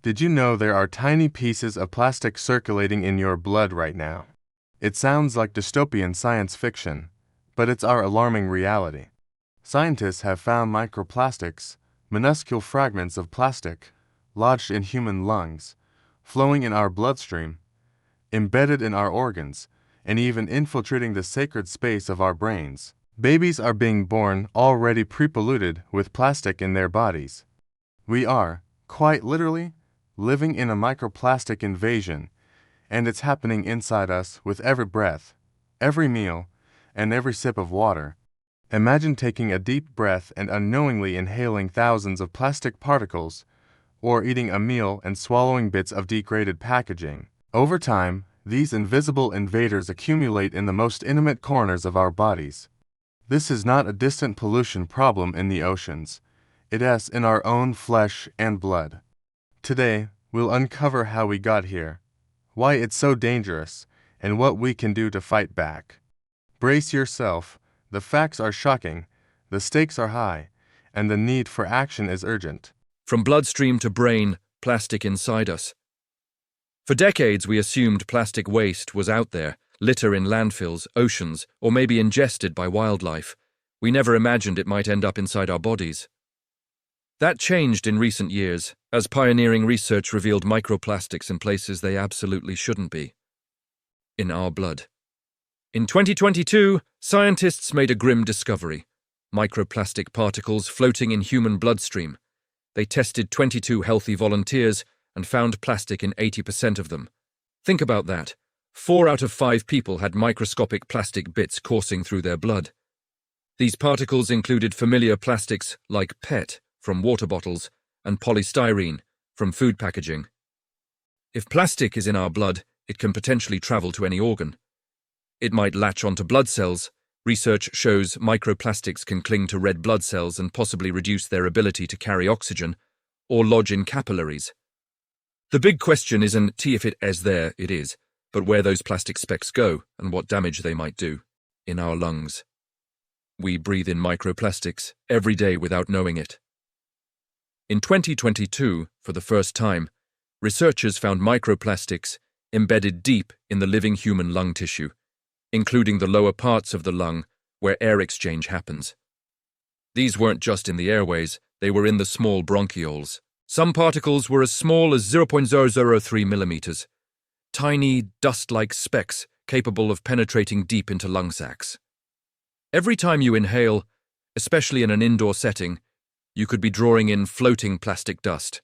Did you know there are tiny pieces of plastic circulating in your blood right now? It sounds like dystopian science fiction, but it's our alarming reality. Scientists have found microplastics, minuscule fragments of plastic, lodged in human lungs, flowing in our bloodstream, embedded in our organs, and even infiltrating the sacred space of our brains. Babies are being born already pre-polluted with plastic in their bodies. We are, quite literally, living in a microplastic invasion, and it's happening inside us with every breath, every meal, and every sip of water. Imagine taking a deep breath and unknowingly inhaling thousands of plastic particles, or eating a meal and swallowing bits of degraded packaging. Over time, these invisible invaders accumulate in the most intimate corners of our bodies. This is not a distant pollution problem in the oceans. It is in our own flesh and blood. Today, we'll uncover how we got here, why it's so dangerous, and what we can do to fight back. Brace yourself. The facts are shocking, the stakes are high, and the need for action is urgent. From bloodstream to brain, plastic inside us. For decades, we assumed plastic waste was out there, litter in landfills, oceans, or maybe ingested by wildlife. We never imagined it might end up inside our bodies. That changed in recent years, as pioneering research revealed microplastics in places they absolutely shouldn't be. In our blood. In 2022, scientists made a grim discovery: microplastic particles floating in human bloodstream. They tested 22 healthy volunteers and found plastic in 80% of them. Think about that. 4 out of 5 people had microscopic plastic bits coursing through their blood. These particles included familiar plastics like PET from water bottles and polystyrene from food packaging. If plastic is in our blood, it can potentially travel to any organ. It might latch onto blood cells. Research shows microplastics can cling to red blood cells and possibly reduce their ability to carry oxygen or lodge in capillaries. The big question isn't if it is there, it is, but where those plastic specks go and what damage they might do in our lungs. We breathe in microplastics every day without knowing it. In 2022, for the first time, researchers found microplastics embedded deep in the living human lung tissue, including the lower parts of the lung where air exchange happens. These weren't just in the airways, they were in the small bronchioles. Some particles were as small as 0.003 millimeters, tiny, dust-like specks capable of penetrating deep into lung sacs. Every time you inhale, especially in an indoor setting, you could be drawing in floating plastic dust.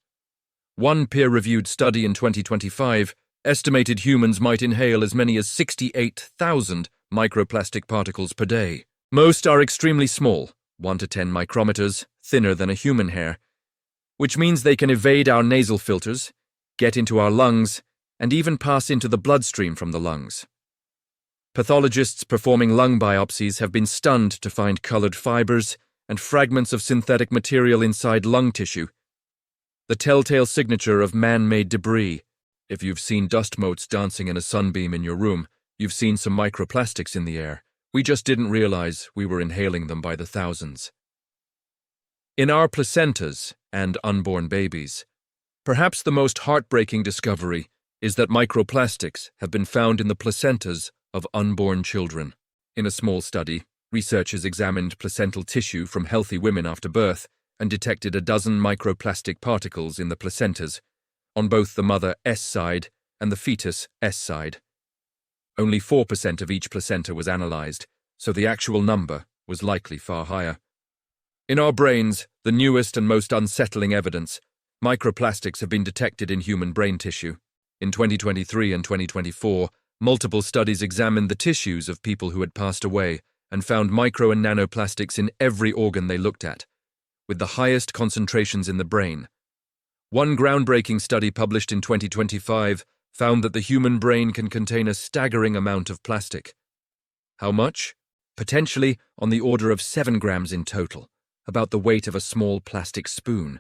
One peer-reviewed study in 2025 estimated humans might inhale as many as 68,000 microplastic particles per day. Most are extremely small, 1 to 10 micrometers, thinner than a human hair, which means they can evade our nasal filters, get into our lungs, and even pass into the bloodstream from the lungs. Pathologists performing lung biopsies have been stunned to find colored fibers and fragments of synthetic material inside lung tissue, the telltale signature of man-made debris. If you've seen dust motes dancing in a sunbeam in your room, you've seen some microplastics in the air. We just didn't realize we were inhaling them by the thousands. In our placentas and unborn babies, perhaps the most heartbreaking discovery is that microplastics have been found in the placentas of unborn children. In a small study, researchers examined placental tissue from healthy women after birth and detected a dozen microplastic particles in the placentas, on both the mother S side and the fetus S side. Only 4% of each placenta was analyzed, so the actual number was likely far higher. In our brains, the newest and most unsettling evidence, microplastics have been detected in human brain tissue. In 2023 and 2024, multiple studies examined the tissues of people who had passed away and found micro and nanoplastics in every organ they looked at, with the highest concentrations in the brain. One groundbreaking study published in 2025 found that the human brain can contain a staggering amount of plastic. How much? Potentially on the order of 7 grams in total, about the weight of a small plastic spoon.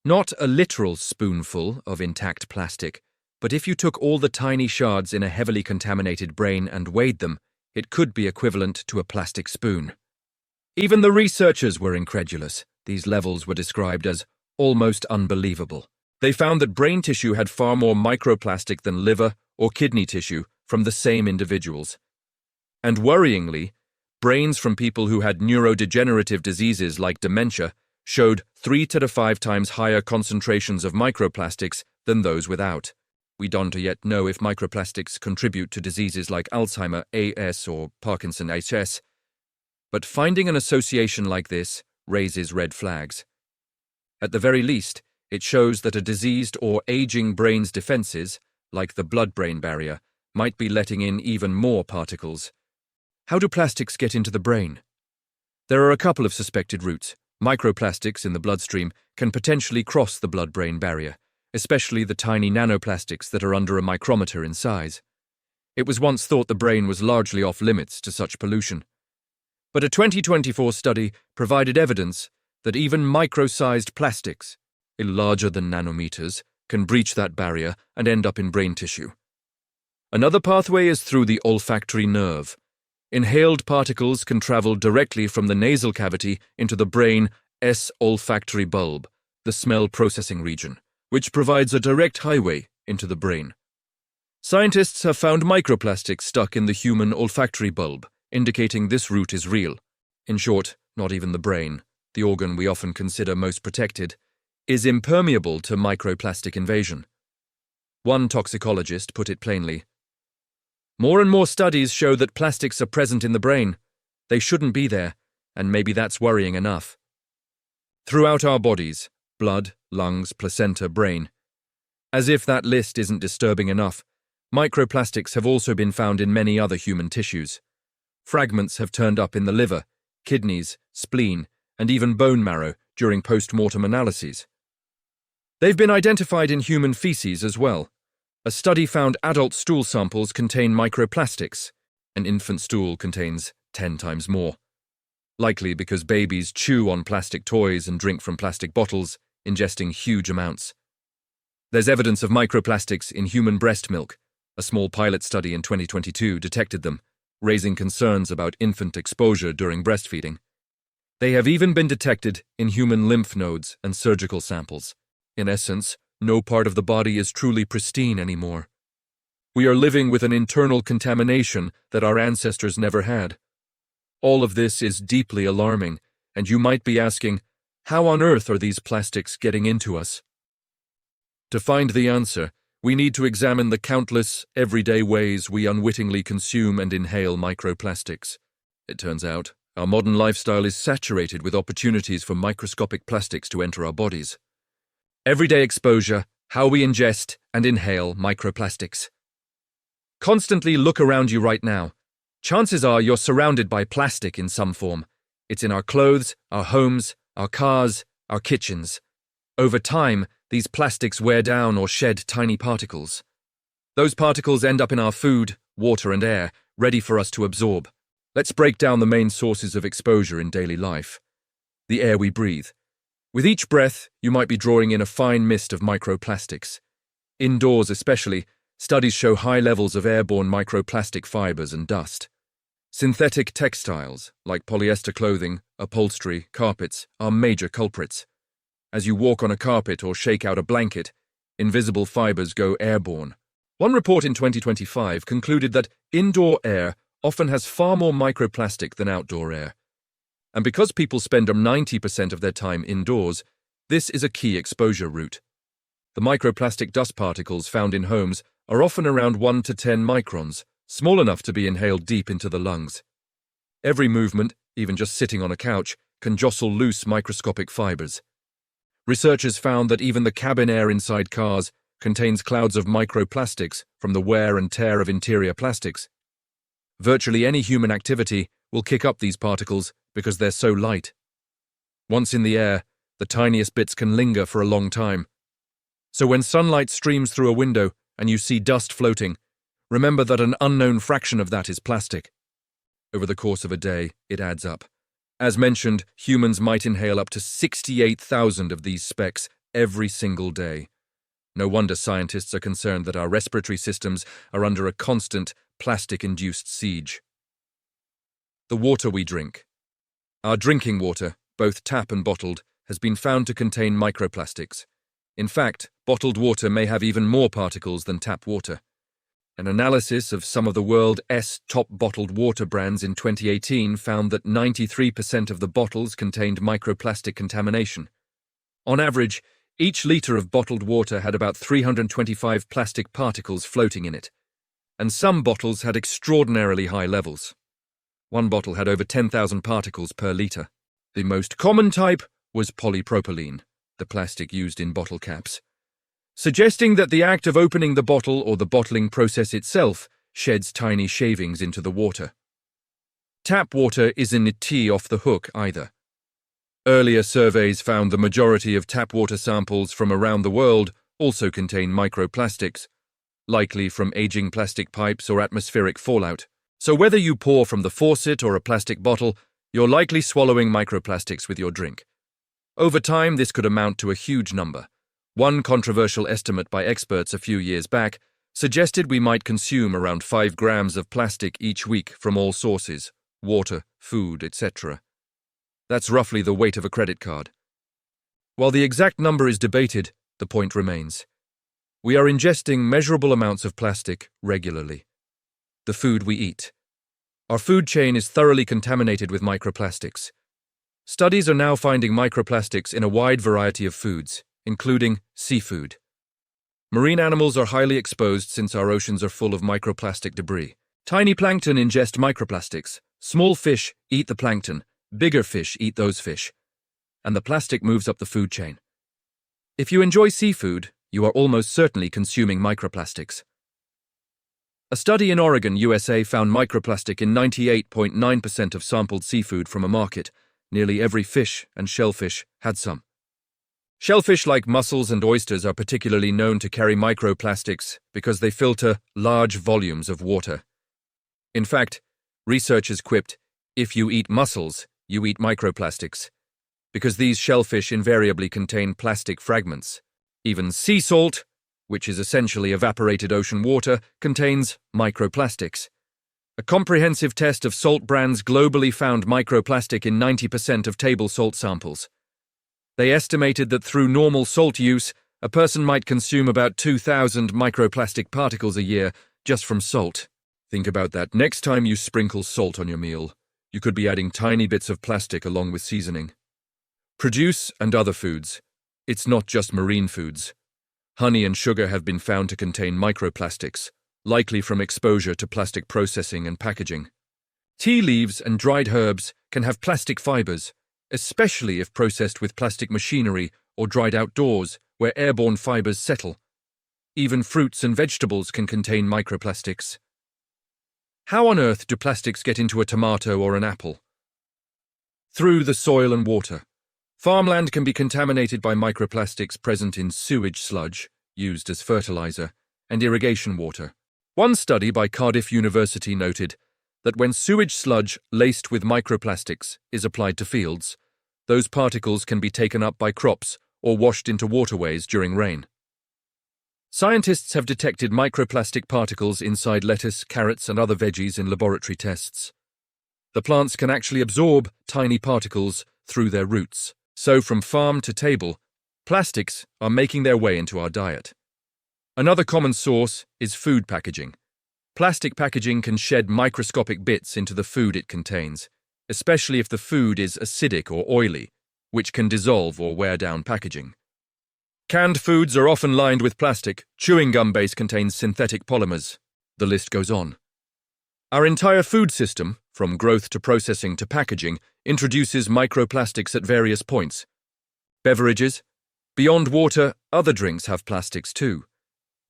Not a literal spoonful of intact plastic, but if you took all the tiny shards in a heavily contaminated brain and weighed them, it could be equivalent to a plastic spoon. Even the researchers were incredulous. These levels were described as almost unbelievable. They found that brain tissue had far more microplastic than liver or kidney tissue from the same individuals. And worryingly, brains from people who had neurodegenerative diseases like dementia showed 3 to 5 times higher concentrations of microplastics than those without. We don't yet know if microplastics contribute to diseases like Alzheimer, AS, or Parkinson, HS, but finding an association like this raises red flags. At the very least, it shows that a diseased or aging brain's defenses, like the blood-brain barrier, might be letting in even more particles. How do plastics get into the brain? There are a couple of suspected routes. Microplastics in the bloodstream can potentially cross the blood-brain barrier, especially the tiny nanoplastics that are under a micrometer in size. It was once thought the brain was largely off-limits to such pollution. But a 2024 study provided evidence that even micro-sized plastics, larger than nanometers, can breach that barrier and end up in brain tissue. Another pathway is through the olfactory nerve. Inhaled particles can travel directly from the nasal cavity into the brain's olfactory bulb, the smell processing region, which provides a direct highway into the brain. Scientists have found microplastics stuck in the human olfactory bulb, indicating this route is real. In short, not even the brain, the organ we often consider most protected, is impermeable to microplastic invasion. One toxicologist put it plainly, "More and more studies show that plastics are present in the brain. They shouldn't be there, and maybe that's worrying enough." Throughout our bodies, blood, lungs, placenta, brain. As if that list isn't disturbing enough, microplastics have also been found in many other human tissues. Fragments have turned up in the liver, kidneys, spleen, and even bone marrow during post-mortem analyses. They've been identified in human feces as well. A study found adult stool samples contain microplastics. An infant stool contains 10 times more. Likely because babies chew on plastic toys and drink from plastic bottles, ingesting huge amounts. There's evidence of microplastics in human breast milk. A small pilot study in 2022 detected them, raising concerns about infant exposure during breastfeeding. They have even been detected in human lymph nodes and surgical samples. In essence, no part of the body is truly pristine anymore. We are living with an internal contamination that our ancestors never had. All of this is deeply alarming, and you might be asking, how on earth are these plastics getting into us? To find the answer, we need to examine the countless, everyday ways we unwittingly consume and inhale microplastics. It turns out, our modern lifestyle is saturated with opportunities for microscopic plastics to enter our bodies. Everyday exposure, how we ingest and inhale microplastics. Constantly look around you right now. Chances are you're surrounded by plastic in some form. It's in our clothes, our homes, our cars, our kitchens. Over time, these plastics wear down or shed tiny particles. Those particles end up in our food, water, and air, ready for us to absorb. Let's break down the main sources of exposure in daily life. The air we breathe. With each breath, you might be drawing in a fine mist of microplastics. Indoors especially, studies show high levels of airborne microplastic fibers and dust. Synthetic textiles, like polyester clothing, upholstery, carpets, are major culprits. As you walk on a carpet or shake out a blanket, invisible fibers go airborne. One report in 2025 concluded that indoor air often has far more microplastic than outdoor air. And because people spend 90% of their time indoors, this is a key exposure route. The microplastic dust particles found in homes are often around 1 to 10 microns, small enough to be inhaled deep into the lungs. Every movement, even just sitting on a couch, can jostle loose microscopic fibers. Researchers found that even the cabin air inside cars contains clouds of microplastics from the wear and tear of interior plastics. Virtually any human activity will kick up these particles because they're so light. Once in the air, the tiniest bits can linger for a long time. So when sunlight streams through a window and you see dust floating, remember that an unknown fraction of that is plastic. Over the course of a day, it adds up. As mentioned, humans might inhale up to 68,000 of these specks every single day. No wonder scientists are concerned that our respiratory systems are under a constant plastic-induced siege. The water we drink. Our drinking water, both tap and bottled, has been found to contain microplastics. In fact, bottled water may have even more particles than tap water. An analysis of some of the world's top bottled water brands in 2018 found that 93% of the bottles contained microplastic contamination. On average, each liter of bottled water had about 325 plastic particles floating in it, and some bottles had extraordinarily high levels. One bottle had over 10,000 particles per liter. The most common type was polypropylene, the plastic used in bottle caps, suggesting that the act of opening the bottle or the bottling process itself sheds tiny shavings into the water. Tap water isn't off the hook either. Earlier surveys found the majority of tap water samples from around the world also contain microplastics, likely from aging plastic pipes or atmospheric fallout. So whether you pour from the faucet or a plastic bottle, you're likely swallowing microplastics with your drink. Over time, this could amount to a huge number. One controversial estimate by experts a few years back suggested we might consume around 5 grams of plastic each week from all sources: water, food, etc. That's roughly the weight of a credit card. While the exact number is debated, the point remains. We are ingesting measurable amounts of plastic regularly. The food we eat. Our food chain is thoroughly contaminated with microplastics. Studies are now finding microplastics in a wide variety of foods, including seafood. Marine animals are highly exposed since our oceans are full of microplastic debris. Tiny plankton ingest microplastics. Small fish eat the plankton. Bigger fish eat those fish. And the plastic moves up the food chain. If you enjoy seafood, you are almost certainly consuming microplastics. A study in Oregon, USA found microplastic in 98.9% of sampled seafood from a market. Nearly every fish and shellfish had some. Shellfish like mussels and oysters are particularly known to carry microplastics because they filter large volumes of water. In fact, researchers quipped, if you eat mussels, you eat microplastics, because these shellfish invariably contain plastic fragments. Even sea salt, which is essentially evaporated ocean water, contains microplastics. A comprehensive test of salt brands globally found microplastic in 90% of table salt samples. They estimated that through normal salt use, a person might consume about 2,000 microplastic particles a year just from salt. Think about that. Next time you sprinkle salt on your meal, you could be adding tiny bits of plastic along with seasoning. Produce and other foods. It's not just marine foods. Honey and sugar have been found to contain microplastics, likely from exposure to plastic processing and packaging. Tea leaves and dried herbs can have plastic fibers, especially if processed with plastic machinery or dried outdoors, where airborne fibers settle. Even fruits and vegetables can contain microplastics. How on earth do plastics get into a tomato or an apple? Through the soil and water. Farmland can be contaminated by microplastics present in sewage sludge, used as fertilizer, and irrigation water. One study by Cardiff University noted that when sewage sludge laced with microplastics is applied to fields, those particles can be taken up by crops or washed into waterways during rain. Scientists have detected microplastic particles inside lettuce, carrots, and other veggies in laboratory tests. The plants can actually absorb tiny particles through their roots. So from farm to table, plastics are making their way into our diet. Another common source is food packaging. Plastic packaging can shed microscopic bits into the food it contains, especially if the food is acidic or oily, which can dissolve or wear down packaging. Canned foods are often lined with plastic. Chewing gum base contains synthetic polymers. The list goes on. Our entire food system, from growth to processing to packaging, introduces microplastics at various points. Beverages. Beyond water, other drinks have plastics too.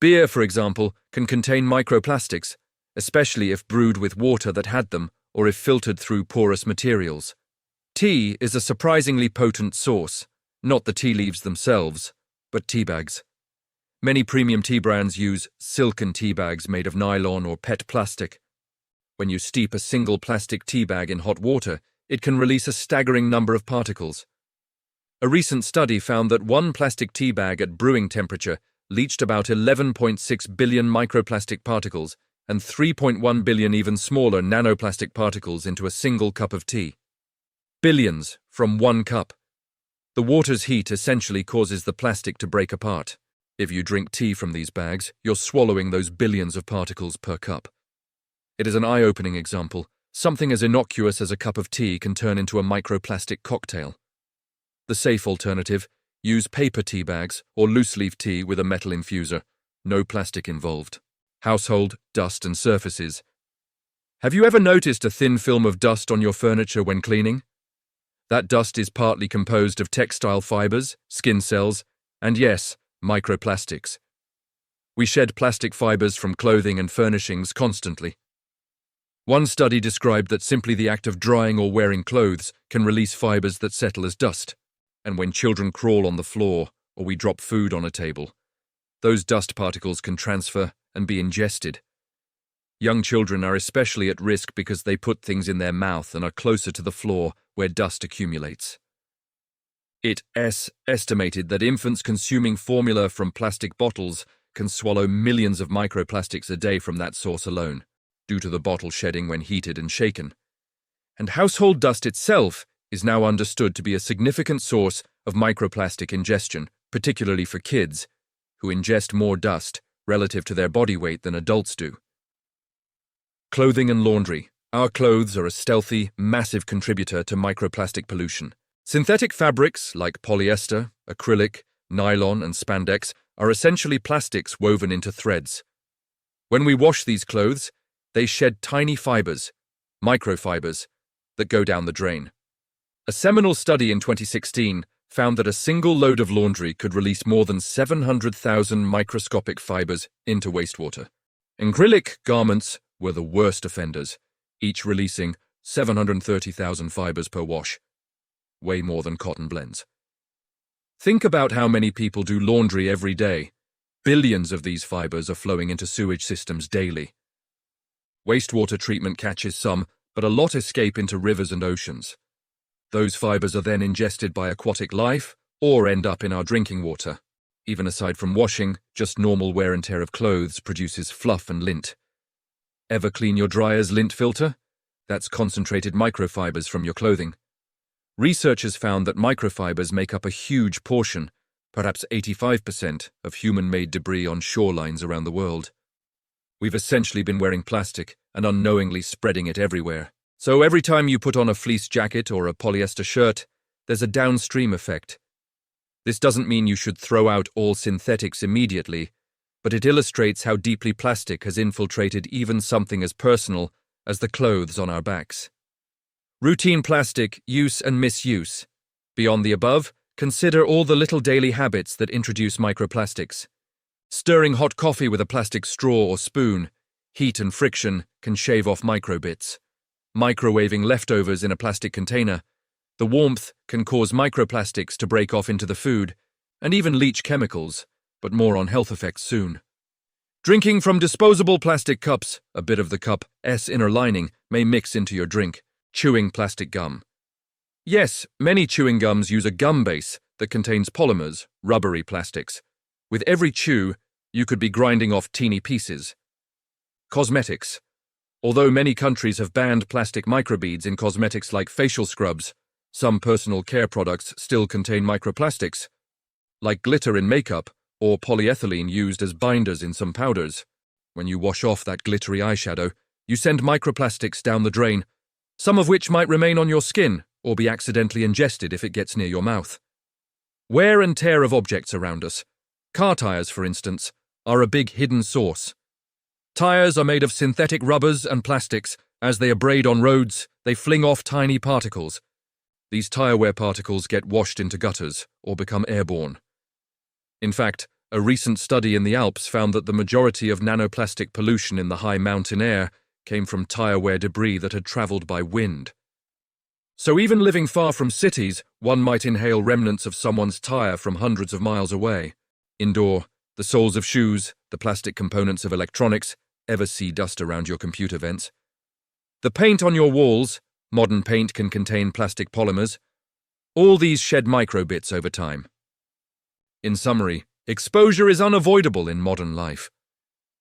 Beer, for example, can contain microplastics, especially if brewed with water that had them or if filtered through porous materials. Tea is a surprisingly potent source, not the tea leaves themselves, but tea bags. Many premium tea brands use silken tea bags made of nylon or PET plastic. When you steep a single plastic tea bag in hot water, it can release a staggering number of particles. A recent study found that one plastic tea bag at brewing temperature leached about 11.6 billion microplastic particles and 3.1 billion even smaller nanoplastic particles into a single cup of tea. Billions from one cup. The water's heat essentially causes the plastic to break apart. If you drink tea from these bags, you're swallowing those billions of particles per cup. It is an eye-opening example. Something as innocuous as a cup of tea can turn into a microplastic cocktail. The safe alternative: use paper tea bags or loose-leaf tea with a metal infuser. No plastic involved. Household, dust and surfaces. Have you ever noticed a thin film of dust on your furniture when cleaning? That dust is partly composed of textile fibers, skin cells, and yes, microplastics. We shed plastic fibers from clothing and furnishings constantly. One study described that simply the act of drying or wearing clothes can release fibers that settle as dust. And when children crawl on the floor or we drop food on a table, those dust particles can transfer and be ingested. Young children are especially at risk because they put things in their mouth and are closer to the floor where dust accumulates. It's estimated that infants consuming formula from plastic bottles can swallow millions of microplastics a day from that source alone, due to the bottle shedding when heated and shaken. And household dust itself is now understood to be a significant source of microplastic ingestion, particularly for kids, who ingest more dust relative to their body weight than adults do. Clothing and laundry. Our clothes are a stealthy, massive contributor to microplastic pollution. Synthetic fabrics like polyester, acrylic, nylon, and spandex are essentially plastics woven into threads. When we wash these clothes, they shed tiny fibers, microfibers, that go down the drain. A seminal study in 2016 found that a single load of laundry could release more than 700,000 microscopic fibers into wastewater. Acrylic garments were the worst offenders, each releasing 730,000 fibers per wash, way more than cotton blends. Think about how many people do laundry every day. Billions of these fibers are flowing into sewage systems daily. Wastewater treatment catches some, but a lot escape into rivers and oceans. Those fibers are then ingested by aquatic life or end up in our drinking water. Even aside from washing, just normal wear and tear of clothes produces fluff and lint. Ever clean your dryer's lint filter? That's concentrated microfibers from your clothing. Researchers found that microfibers make up a huge portion, perhaps 85%, of human-made debris on shorelines around the world. We've essentially been wearing plastic and unknowingly spreading it everywhere. So every time you put on a fleece jacket or a polyester shirt, there's a downstream effect. This doesn't mean you should throw out all synthetics immediately, but it illustrates how deeply plastic has infiltrated even something as personal as the clothes on our backs. Routine plastic use and misuse. Beyond the above, consider all the little daily habits that introduce microplastics. Stirring hot coffee with a plastic straw or spoon, heat and friction can shave off microbits. Microwaving leftovers in a plastic container, the warmth can cause microplastics to break off into the food and even leach chemicals, but more on health effects soon. Drinking from disposable plastic cups, a bit of the cup's inner lining may mix into your drink. Chewing plastic gum. Yes, many chewing gums use a gum base that contains polymers, rubbery plastics. With every chew, you could be grinding off teeny pieces. Cosmetics. Although many countries have banned plastic microbeads in cosmetics like facial scrubs, some personal care products still contain microplastics, like glitter in makeup or polyethylene used as binders in some powders. When you wash off that glittery eyeshadow, you send microplastics down the drain, some of which might remain on your skin or be accidentally ingested if it gets near your mouth. Wear and tear of objects around us. Car tires, for instance, are a big hidden source. Tires are made of synthetic rubbers and plastics. As they abrade on roads, they fling off tiny particles. These tire wear particles get washed into gutters or become airborne. In fact, a recent study in the Alps found that the majority of nanoplastic pollution in the high mountain air came from tire wear debris that had traveled by wind. So even living far from cities, one might inhale remnants of someone's tire from hundreds of miles away. Indoor, the soles of shoes, the plastic components of electronics, ever see dust around your computer vents? The paint on your walls, modern paint can contain plastic polymers. All these shed microbits over time. In summary, exposure is unavoidable in modern life.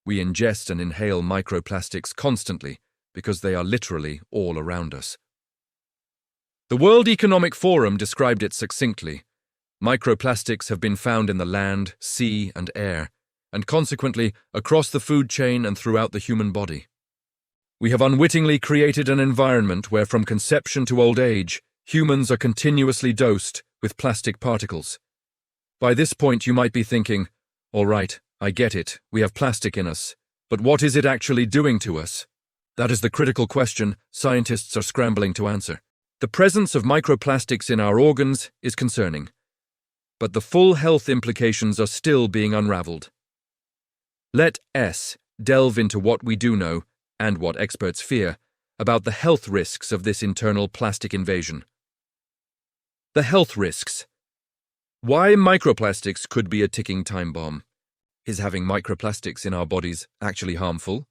We ingest and inhale microplastics constantly because they are literally all around us. The World Economic Forum described it succinctly. Microplastics have been found in the land, sea, and air, and consequently across the food chain and throughout the human body. We have unwittingly created an environment where from conception to old age, humans are continuously dosed with plastic particles. By this point you might be thinking, all right, I get it, we have plastic in us, but what is it actually doing to us? That is the critical question scientists are scrambling to answer. The presence of microplastics in our organs is concerning, but the full health implications are still being unraveled. Let us delve into what we do know, and what experts fear, about the health risks of this internal plastic invasion. The health risks. Why microplastics could be a ticking time bomb. Is having microplastics in our bodies actually harmful?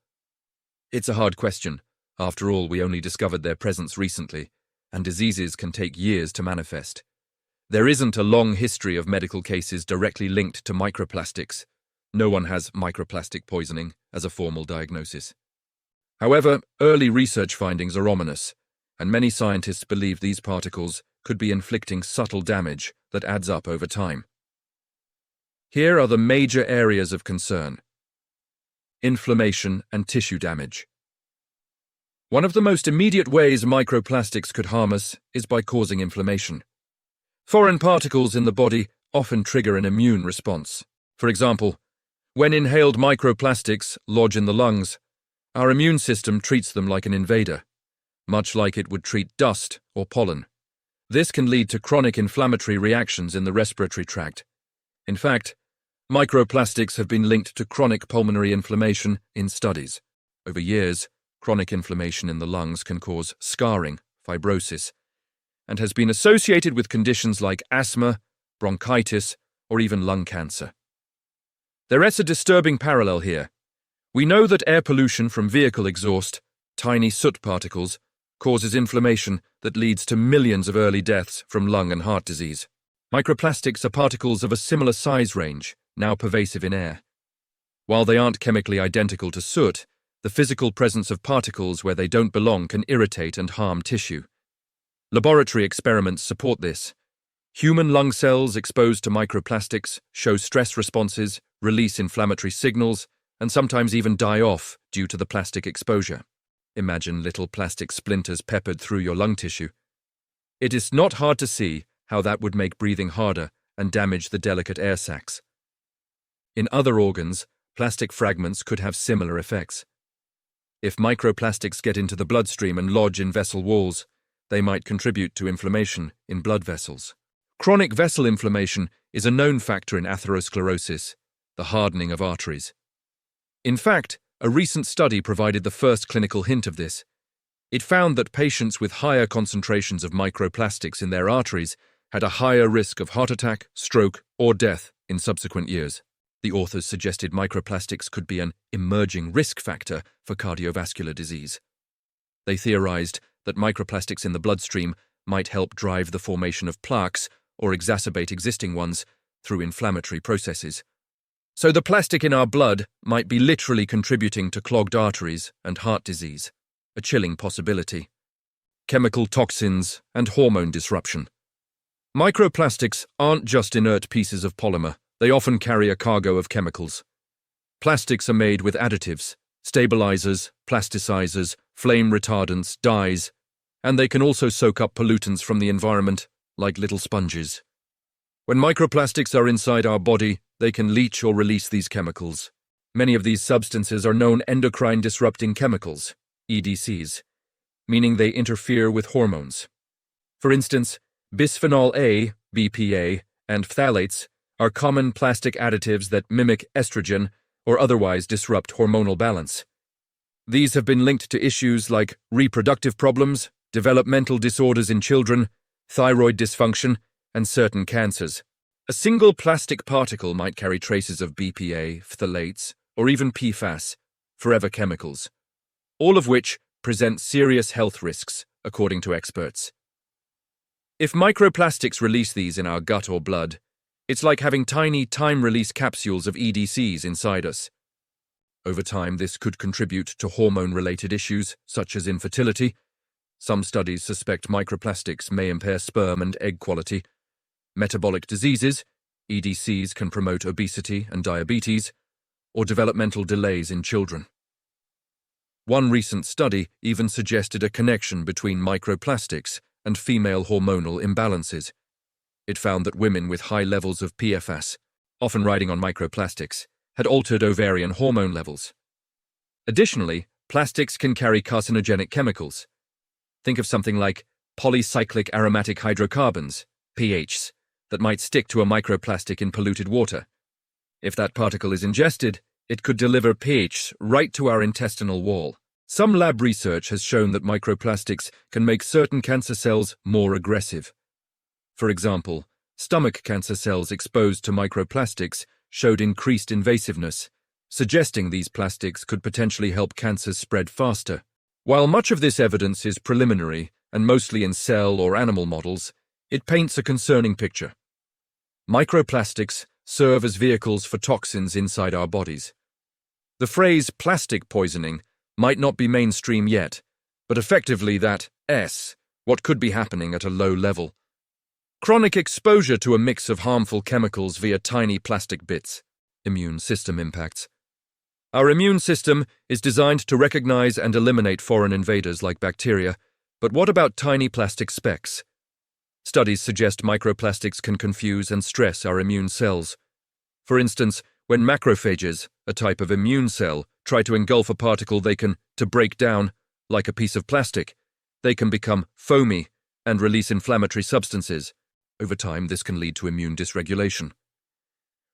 It's a hard question. After all, we only discovered their presence recently, and diseases can take years to manifest. There isn't a long history of medical cases directly linked to microplastics. No one has microplastic poisoning as a formal diagnosis. However, early research findings are ominous, and many scientists believe these particles could be inflicting subtle damage that adds up over time. Here are the major areas of concern. Inflammation and tissue damage. One of the most immediate ways microplastics could harm us is by causing inflammation. Foreign particles in the body often trigger an immune response. For example, when inhaled microplastics lodge in the lungs, our immune system treats them like an invader, much like it would treat dust or pollen. This can lead to chronic inflammatory reactions in the respiratory tract. In fact, microplastics have been linked to chronic pulmonary inflammation in studies. Over years, chronic inflammation in the lungs can cause scarring, fibrosis, and has been associated with conditions like asthma, bronchitis, or even lung cancer. There is a disturbing parallel here. We know that air pollution from vehicle exhaust, tiny soot particles, causes inflammation that leads to millions of early deaths from lung and heart disease. Microplastics are particles of a similar size range, now pervasive in air. While they aren't chemically identical to soot, the physical presence of particles where they don't belong can irritate and harm tissue. Laboratory experiments support this. Human lung cells exposed to microplastics show stress responses, release inflammatory signals, and sometimes even die off due to the plastic exposure. Imagine little plastic splinters peppered through your lung tissue. It is not hard to see how that would make breathing harder and damage the delicate air sacs. In other organs, plastic fragments could have similar effects. If microplastics get into the bloodstream and lodge in vessel walls, they might contribute to inflammation in blood vessels. Chronic vessel inflammation is a known factor in atherosclerosis, the hardening of arteries. In fact, a recent study provided the first clinical hint of this. It found that patients with higher concentrations of microplastics in their arteries had a higher risk of heart attack, stroke, or death in subsequent years. The authors suggested microplastics could be an emerging risk factor for cardiovascular disease. They theorized that microplastics in the bloodstream might help drive the formation of plaques or exacerbate existing ones through inflammatory processes. So the plastic in our blood might be literally contributing to clogged arteries and heart disease, a chilling possibility. Chemical toxins and hormone disruption. Microplastics aren't just inert pieces of polymer. They often carry a cargo of chemicals. Plastics are made with additives, stabilizers, plasticizers, flame retardants, dyes, and they can also soak up pollutants from the environment, like little sponges. When microplastics are inside our body, they can leach or release these chemicals. Many of these substances are known endocrine disrupting chemicals, EDCs, meaning they interfere with hormones. For instance, bisphenol A, BPA, and phthalates are common plastic additives that mimic estrogen or otherwise disrupt hormonal balance. These have been linked to issues like reproductive problems, developmental disorders in children, thyroid dysfunction, and certain cancers. A single plastic particle might carry traces of BPA, phthalates, or even PFAS, forever chemicals, all of which present serious health risks, according to experts. If microplastics release these in our gut or blood, it's like having tiny time-release capsules of EDCs inside us. Over time, this could contribute to hormone-related issues, such as infertility. Some studies suspect microplastics may impair sperm and egg quality, Metabolic diseases, EDCs, can promote obesity and diabetes, or developmental delays in children. One recent study even suggested a connection between microplastics and female hormonal imbalances. It found that women with high levels of PFAS, often riding on microplastics, had altered ovarian hormone levels. Additionally, plastics can carry carcinogenic chemicals. Think of something like polycyclic aromatic hydrocarbons, PHs, that might stick to a microplastic in polluted water. If that particle is ingested, it could deliver PHs right to our intestinal wall. Some lab research has shown that microplastics can make certain cancer cells more aggressive. For example, stomach cancer cells exposed to microplastics showed increased invasiveness, suggesting these plastics could potentially help cancers spread faster. While much of this evidence is preliminary and mostly in cell or animal models, it paints a concerning picture. Microplastics serve as vehicles for toxins inside our bodies. The phrase plastic poisoning might not be mainstream yet, but effectively what could be happening at a low level. Chronic exposure to a mix of harmful chemicals via tiny plastic bits. Immune system impacts. Our immune system is designed to recognize and eliminate foreign invaders like bacteria, but what about tiny plastic specks? Studies suggest microplastics can confuse and stress our immune cells. For instance, when macrophages, a type of immune cell, try to engulf a particle to break down, like a piece of plastic, they can become foamy and release inflammatory substances. Over time, this can lead to immune dysregulation.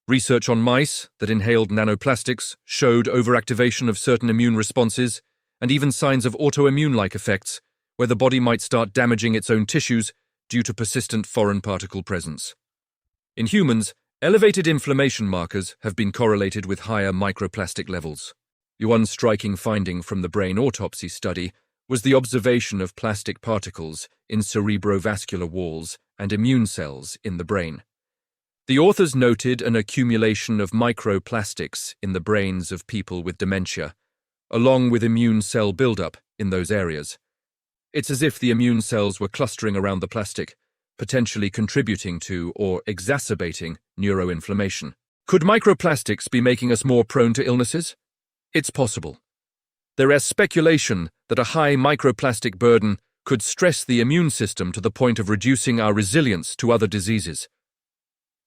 Research on mice that inhaled nanoplastics showed overactivation of certain immune responses and even signs of autoimmune-like effects, where the body might start damaging its own tissues due to persistent foreign particle presence. In humans, elevated inflammation markers have been correlated with higher microplastic levels. One striking finding from the brain autopsy study was the observation of plastic particles in cerebrovascular walls and immune cells in the brain. The authors noted an accumulation of microplastics in the brains of people with dementia, along with immune cell buildup in those areas. It's as if the immune cells were clustering around the plastic, potentially contributing to or exacerbating neuroinflammation. Could microplastics be making us more prone to illnesses? It's possible. There is speculation that a high microplastic burden could stress the immune system to the point of reducing our resilience to other diseases.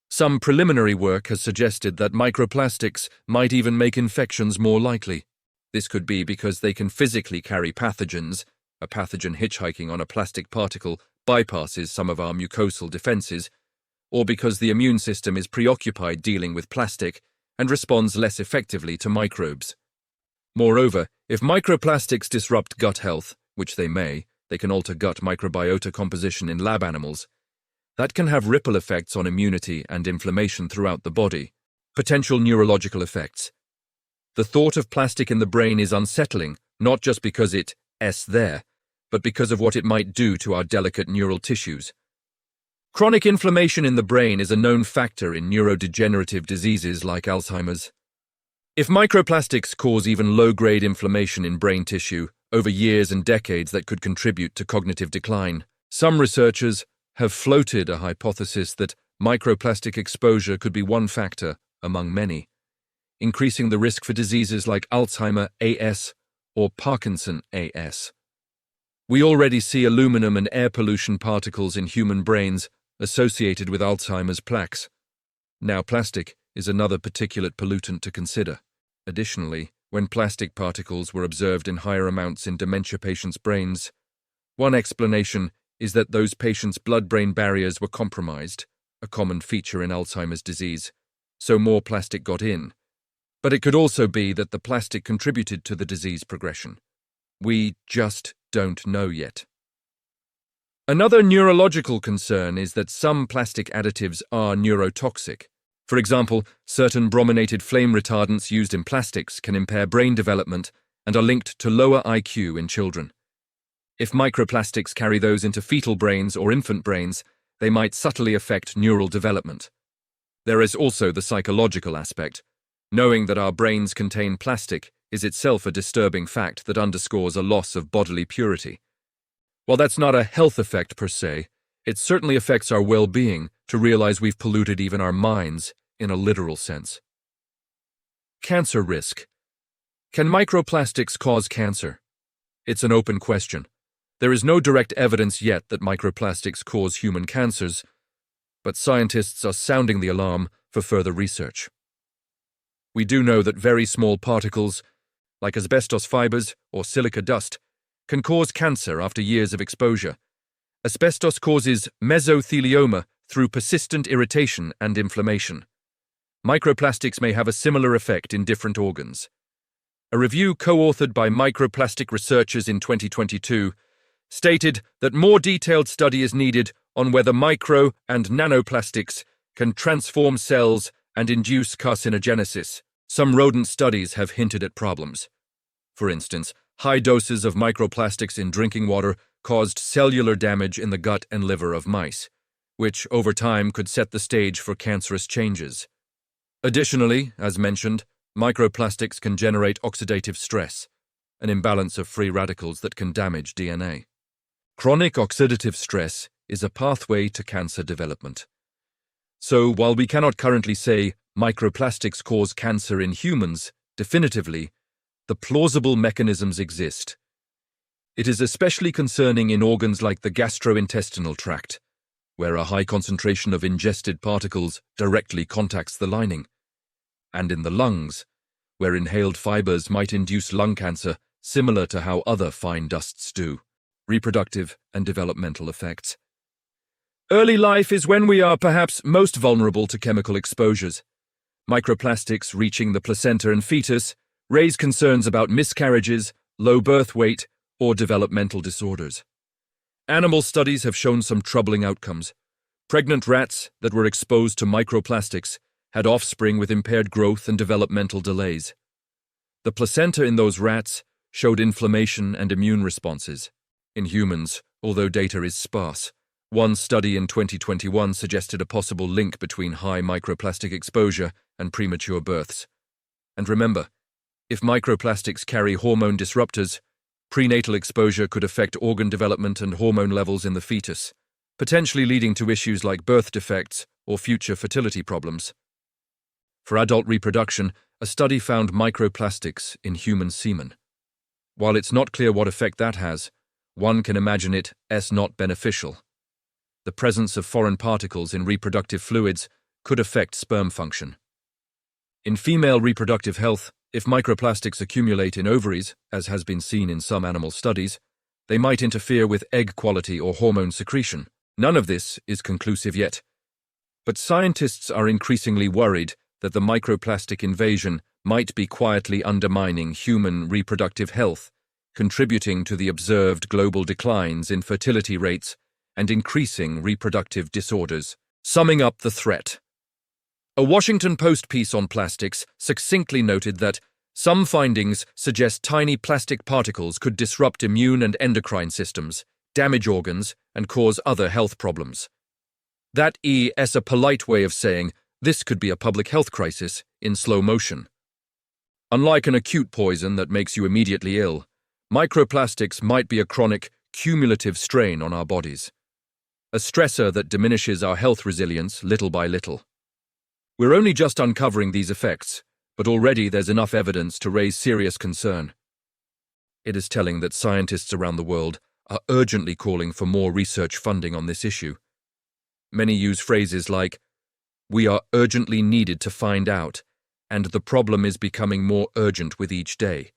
Some preliminary work has suggested that microplastics might even make infections more likely. This could be because they can physically carry pathogens. A pathogen hitchhiking on a plastic particle bypasses some of our mucosal defenses, or because the immune system is preoccupied dealing with plastic and responds less effectively to microbes. Moreover, if microplastics disrupt gut health, which they can alter gut microbiota composition in lab animals. That can have ripple effects on immunity and inflammation throughout the body. Potential neurological effects. The thought of plastic in the brain is unsettling, not just because it's there, but because of what it might do to our delicate neural tissues. Chronic inflammation in the brain is a known factor in neurodegenerative diseases like Alzheimer's. If microplastics cause even low-grade inflammation in brain tissue over years and decades, that could contribute to cognitive decline. Some researchers have floated a hypothesis that microplastic exposure could be one factor among many, increasing the risk for diseases like Alzheimer AS or Parkinson AS. We already see aluminum and air pollution particles in human brains associated with Alzheimer's plaques. Now, plastic is another particulate pollutant to consider. Additionally, when plastic particles were observed in higher amounts in dementia patients' brains, one explanation is that those patients' blood-brain barriers were compromised, a common feature in Alzheimer's disease, so more plastic got in. But it could also be that the plastic contributed to the disease progression. We just don't know yet. Another neurological concern is that some plastic additives are neurotoxic. For example, certain brominated flame retardants used in plastics can impair brain development and are linked to lower IQ in children. If microplastics carry those into fetal brains or infant brains, they might subtly affect neural development. There is also the psychological aspect. Knowing that our brains contain plastic is itself a disturbing fact that underscores a loss of bodily purity. While that's not a health effect per se, it certainly affects our well-being to realize we've polluted even our minds in a literal sense. Cancer risk. Can microplastics cause cancer? It's an open question. There is no direct evidence yet that microplastics cause human cancers, but scientists are sounding the alarm for further research. We do know that very small particles, like asbestos fibers or silica dust, can cause cancer after years of exposure. Asbestos causes mesothelioma through persistent irritation and inflammation. Microplastics may have a similar effect in different organs. A review co-authored by microplastic researchers in 2022 stated that more detailed study is needed on whether micro and nanoplastics can transform cells and induce carcinogenesis. Some rodent studies have hinted at problems. For instance, high doses of microplastics in drinking water caused cellular damage in the gut and liver of mice, which over time could set the stage for cancerous changes. Additionally, as mentioned, microplastics can generate oxidative stress, an imbalance of free radicals that can damage DNA. Chronic oxidative stress is a pathway to cancer development. So, while we cannot currently say microplastics cause cancer in humans definitively, the plausible mechanisms exist. It is especially concerning in organs like the gastrointestinal tract, where a high concentration of ingested particles directly contacts the lining, and in the lungs, where inhaled fibers might induce lung cancer, similar to how other fine dusts do. Reproductive and developmental effects. Early life is when we are perhaps most vulnerable to chemical exposures. Microplastics reaching the placenta and fetus raise concerns about miscarriages, low birth weight, or developmental disorders. Animal studies have shown some troubling outcomes. Pregnant rats that were exposed to microplastics had offspring with impaired growth and developmental delays. The placenta in those rats showed inflammation and immune responses. In humans, although data is sparse, one study in 2021 suggested a possible link between high microplastic exposure and premature births. And remember, if microplastics carry hormone disruptors, prenatal exposure could affect organ development and hormone levels in the fetus, potentially leading to issues like birth defects or future fertility problems. For adult reproduction, a study found microplastics in human semen. While it's not clear what effect that has, one can imagine it as not beneficial. The presence of foreign particles in reproductive fluids could affect sperm function. In female reproductive health, if microplastics accumulate in ovaries, as has been seen in some animal studies, they might interfere with egg quality or hormone secretion. None of this is conclusive yet. But scientists are increasingly worried that the microplastic invasion might be quietly undermining human reproductive health, contributing to the observed global declines in fertility rates and increasing reproductive disorders. Summing up the threat. A Washington Post piece on plastics succinctly noted that some findings suggest tiny plastic particles could disrupt immune and endocrine systems, damage organs, and cause other health problems. That is a polite way of saying this could be a public health crisis in slow motion. Unlike an acute poison that makes you immediately ill, microplastics might be a chronic, cumulative strain on our bodies. A stressor that diminishes our health resilience little by little. We're only just uncovering these effects, but already there's enough evidence to raise serious concern. It is telling that scientists around the world are urgently calling for more research funding on this issue. Many use phrases like, "We are urgently needed to find out," and "the problem is becoming more urgent with each day."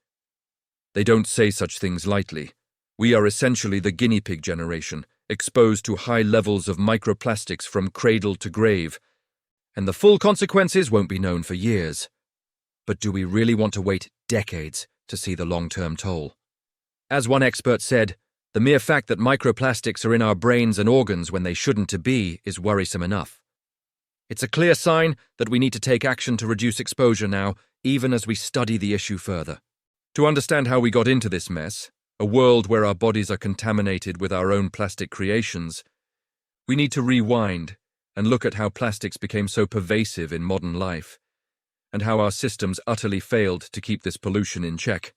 They don't say such things lightly. We are essentially the guinea pig generation, exposed to high levels of microplastics from cradle to grave, and the full consequences won't be known for years. But do we really want to wait decades to see the long-term toll? As one expert said, the mere fact that microplastics are in our brains and organs when they shouldn't to be is worrisome enough. It's a clear sign that we need to take action to reduce exposure now, even as we study the issue further. To understand how we got into this mess, a world where our bodies are contaminated with our own plastic creations, we need to rewind and look at how plastics became so pervasive in modern life, and how our systems utterly failed to keep this pollution in check.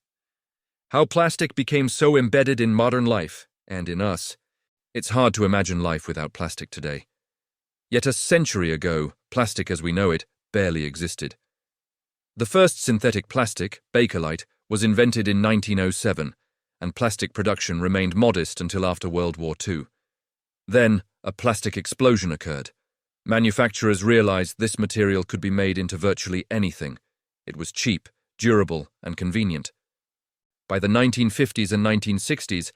How plastic became so embedded in modern life, and in us. It's hard to imagine life without plastic today. Yet a century ago, plastic as we know it barely existed. The first synthetic plastic, Bakelite, was invented in 1907, and plastic production remained modest until after World War II. Then, a plastic explosion occurred. Manufacturers realized this material could be made into virtually anything. It was cheap, durable, and convenient. By the 1950s and 1960s,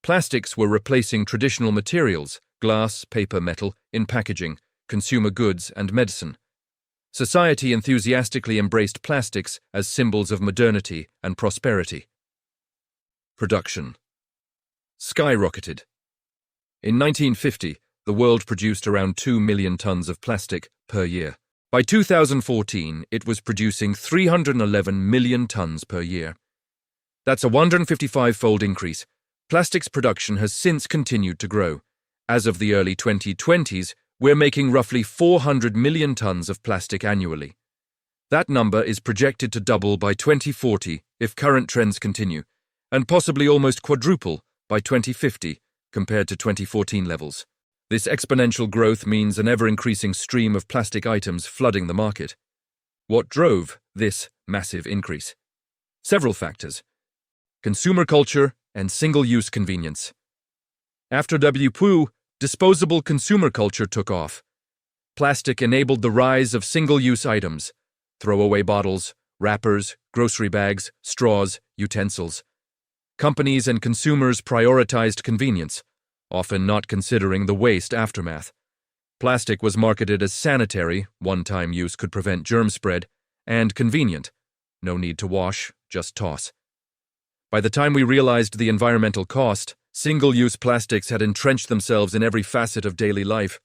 plastics were replacing traditional materials, glass, paper, metal, in packaging, consumer goods, and medicine. Society enthusiastically embraced plastics as symbols of modernity and prosperity. Production skyrocketed. In 1950, the world produced around 2 million tons of plastic per year. By 2014, it was producing 311 million tons per year. That's a 155-fold increase. Plastics production has since continued to grow. As of the early 2020s, we're making roughly 400 million tons of plastic annually. That number is projected to double by 2040 if current trends continue, and possibly almost quadruple by 2050 compared to 2014 levels. This exponential growth means an ever-increasing stream of plastic items flooding the market. What drove this massive increase? Several factors: consumer culture and single-use convenience. After WPOE, disposable consumer culture took off. Plastic enabled the rise of single-use items: throwaway bottles, wrappers, grocery bags, straws, utensils. Companies and consumers prioritized convenience, often not considering the waste aftermath. Plastic was marketed as sanitary, one-time use could prevent germ spread, and convenient, no need to wash, just toss. By the time we realized the environmental cost, single-use plastics had entrenched themselves in every facet of daily life,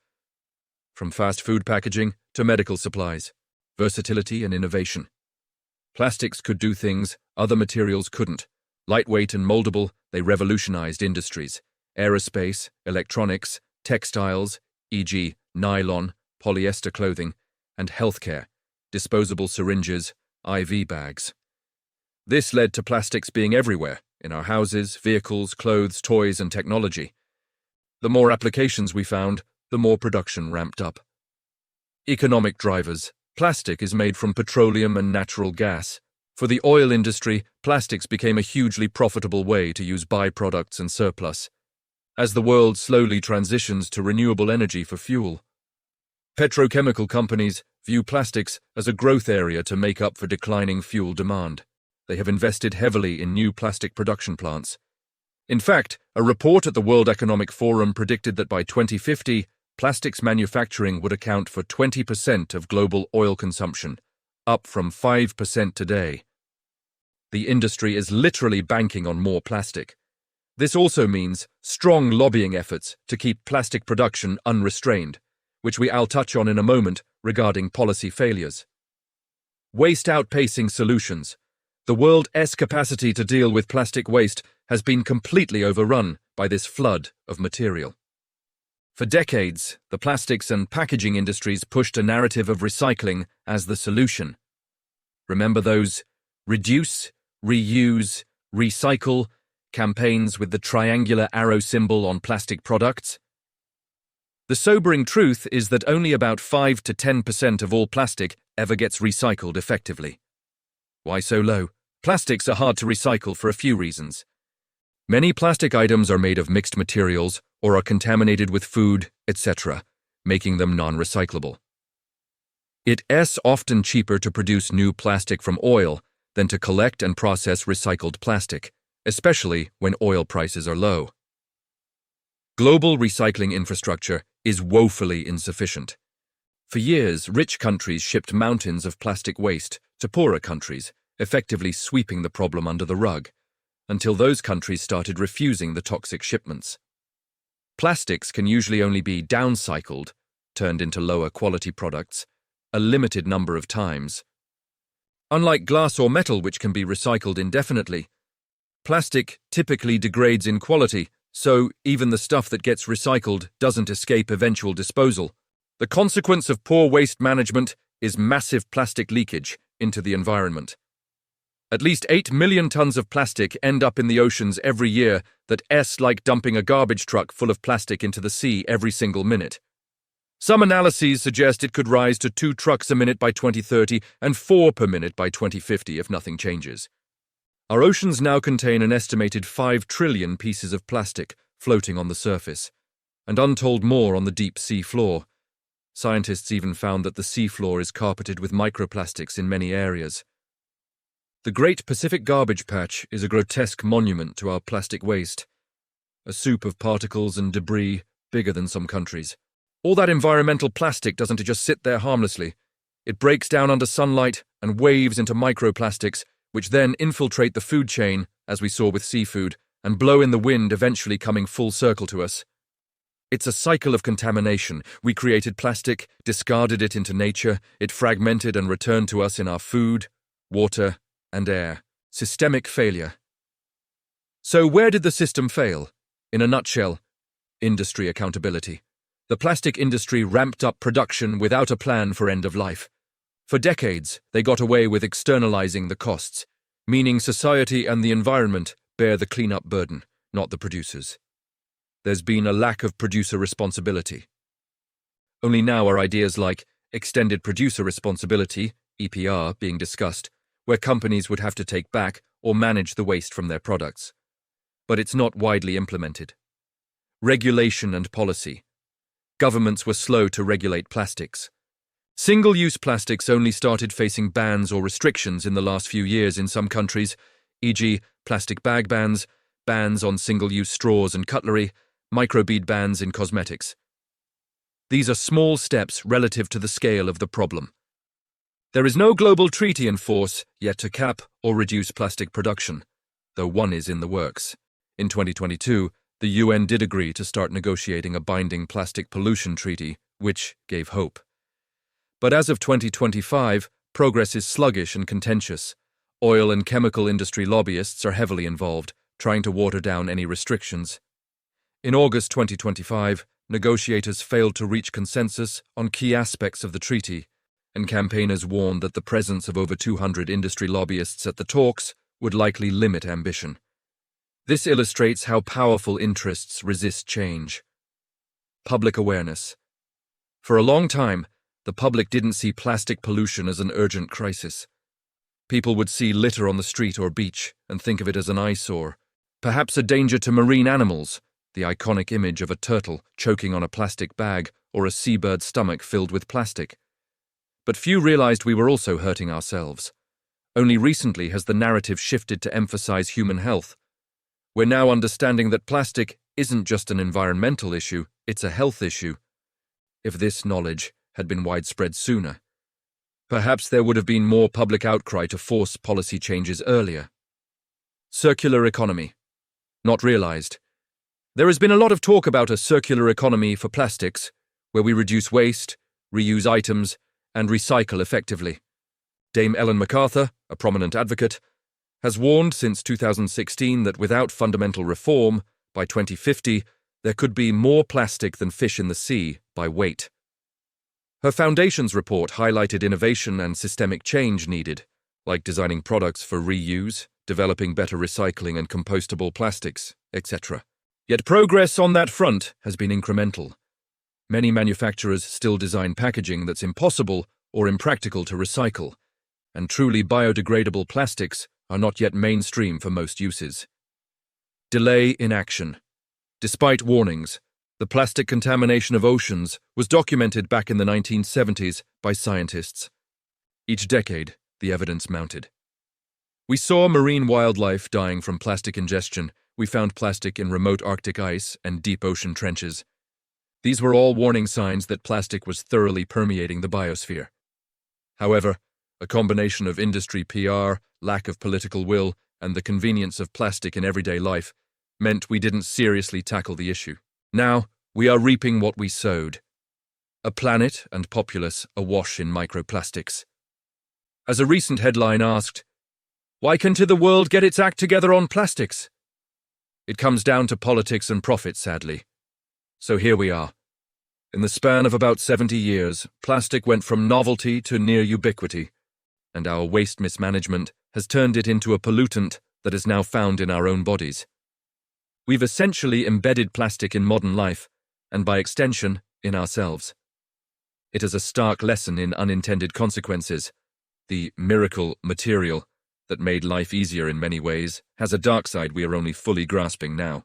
from fast food packaging to medical supplies, versatility and innovation. Plastics could do things other materials couldn't. Lightweight and moldable, they revolutionized industries: aerospace, electronics, textiles, e.g., nylon, polyester clothing, and healthcare, disposable syringes, IV bags. This led to plastics being everywhere, in our houses, vehicles, clothes, toys, and technology. The more applications we found, the more production ramped up. Economic drivers. Plastic is made from petroleum and natural gas. For the oil industry, plastics became a hugely profitable way to use byproducts and surplus, as the world slowly transitions to renewable energy for fuel. Petrochemical companies view plastics as a growth area to make up for declining fuel demand. They have invested heavily in new plastic production plants. In fact, a report at the World Economic Forum predicted that by 2050, plastics manufacturing would account for 20% of global oil consumption, up from 5% today. The industry is literally banking on more plastic. This also means strong lobbying efforts to keep plastic production unrestrained, which I'll touch on in a moment regarding policy failures. Waste outpacing solutions. The world's capacity to deal with plastic waste has been completely overrun by this flood of material. For decades, the plastics and packaging industries pushed a narrative of recycling as the solution. Remember those reduce, reuse, recycle campaigns with the triangular arrow symbol on plastic products? The sobering truth is that only about 5 to 10% of all plastic ever gets recycled effectively. Why so low? Plastics are hard to recycle for a few reasons. Many plastic items are made of mixed materials or are contaminated with food, etc., making them non-recyclable. It's often cheaper to produce new plastic from oil than to collect and process recycled plastic, especially when oil prices are low. Global recycling infrastructure is woefully insufficient. For years, rich countries shipped mountains of plastic waste to poorer countries, effectively sweeping the problem under the rug, until those countries started refusing the toxic shipments. Plastics can usually only be downcycled, turned into lower quality products, a limited number of times. Unlike glass or metal, which can be recycled indefinitely, plastic typically degrades in quality, so even the stuff that gets recycled doesn't escape eventual disposal. The consequence of poor waste management is massive plastic leakage into the environment. At least 8 million tons of plastic end up in the oceans every year. That's like dumping a garbage truck full of plastic into the sea every single minute. Some analyses suggest it could rise to 2 trucks a minute by 2030 and 4 per minute by 2050 if nothing changes. Our oceans now contain an estimated 5 trillion pieces of plastic floating on the surface, and untold more on the deep sea floor. Scientists even found that the seafloor is carpeted with microplastics in many areas. The Great Pacific Garbage Patch is a grotesque monument to our plastic waste, a soup of particles and debris bigger than some countries. All that environmental plastic doesn't just sit there harmlessly. It breaks down under sunlight and waves into microplastics, which then infiltrate the food chain, as we saw with seafood, and blow in the wind, eventually coming full circle to us. It's a cycle of contamination. We created plastic, discarded it into nature, it fragmented and returned to us in our food, water, and air. Systemic failure. So where did the system fail? In a nutshell, industry accountability. The plastic industry ramped up production without a plan for end of life. For decades, they got away with externalizing the costs, meaning society and the environment bear the cleanup burden, not the producers. There's been a lack of producer responsibility. Only now are ideas like extended producer responsibility, EPR, being discussed, where companies would have to take back or manage the waste from their products. But it's not widely implemented. Regulation and policy. Governments were slow to regulate plastics. Single-use plastics only started facing bans or restrictions in the last few years in some countries, e.g. plastic bag bans, bans on single-use straws and cutlery, microbead bans in cosmetics. These are small steps relative to the scale of the problem. There is no global treaty in force yet to cap or reduce plastic production, though one is in the works. In 2022, the UN did agree to start negotiating a binding plastic pollution treaty, which gave hope. But as of 2025, progress is sluggish and contentious. Oil and chemical industry lobbyists are heavily involved, trying to water down any restrictions. In August 2025, negotiators failed to reach consensus on key aspects of the treaty, and campaigners warned that the presence of over 200 industry lobbyists at the talks would likely limit ambition. This illustrates how powerful interests resist change. Public awareness. For a long time, the public didn't see plastic pollution as an urgent crisis. People would see litter on the street or beach and think of it as an eyesore, perhaps a danger to marine animals, the iconic image of a turtle choking on a plastic bag or a seabird's stomach filled with plastic. But few realized we were also hurting ourselves. Only recently has the narrative shifted to emphasize human health. We're now understanding that plastic isn't just an environmental issue, it's a health issue. If this knowledge had been widespread sooner, perhaps there would have been more public outcry to force policy changes earlier. Circular economy. Not realized. There has been a lot of talk about a circular economy for plastics, where we reduce waste, reuse items, and recycle effectively. Dame Ellen MacArthur, a prominent advocate, has warned since 2016 that without fundamental reform, by 2050, there could be more plastic than fish in the sea by weight. Her foundation's report highlighted innovation and systemic change needed, like designing products for reuse, developing better recycling and compostable plastics, etc. Yet progress on that front has been incremental. Many manufacturers still design packaging that's impossible or impractical to recycle, and truly biodegradable plastics are not yet mainstream for most uses. Delay in action. Despite warnings, the plastic contamination of oceans was documented back in the 1970s by scientists. Each decade, the evidence mounted. We saw marine wildlife dying from plastic ingestion. We found plastic in remote Arctic ice and deep ocean trenches. These were all warning signs that plastic was thoroughly permeating the biosphere. However, a combination of industry PR, lack of political will, and the convenience of plastic in everyday life meant we didn't seriously tackle the issue. Now, we are reaping what we sowed. A planet and populace awash in microplastics. As a recent headline asked, "Why can't the world get its act together on plastics?" It comes down to politics and profit, sadly. So here we are. In the span of about 70 years, plastic went from novelty to near ubiquity, and our waste mismanagement has turned it into a pollutant that is now found in our own bodies. We've essentially embedded plastic in modern life, and by extension, in ourselves. It is a stark lesson in unintended consequences. The miracle material that made life easier in many ways has a dark side we are only fully grasping now.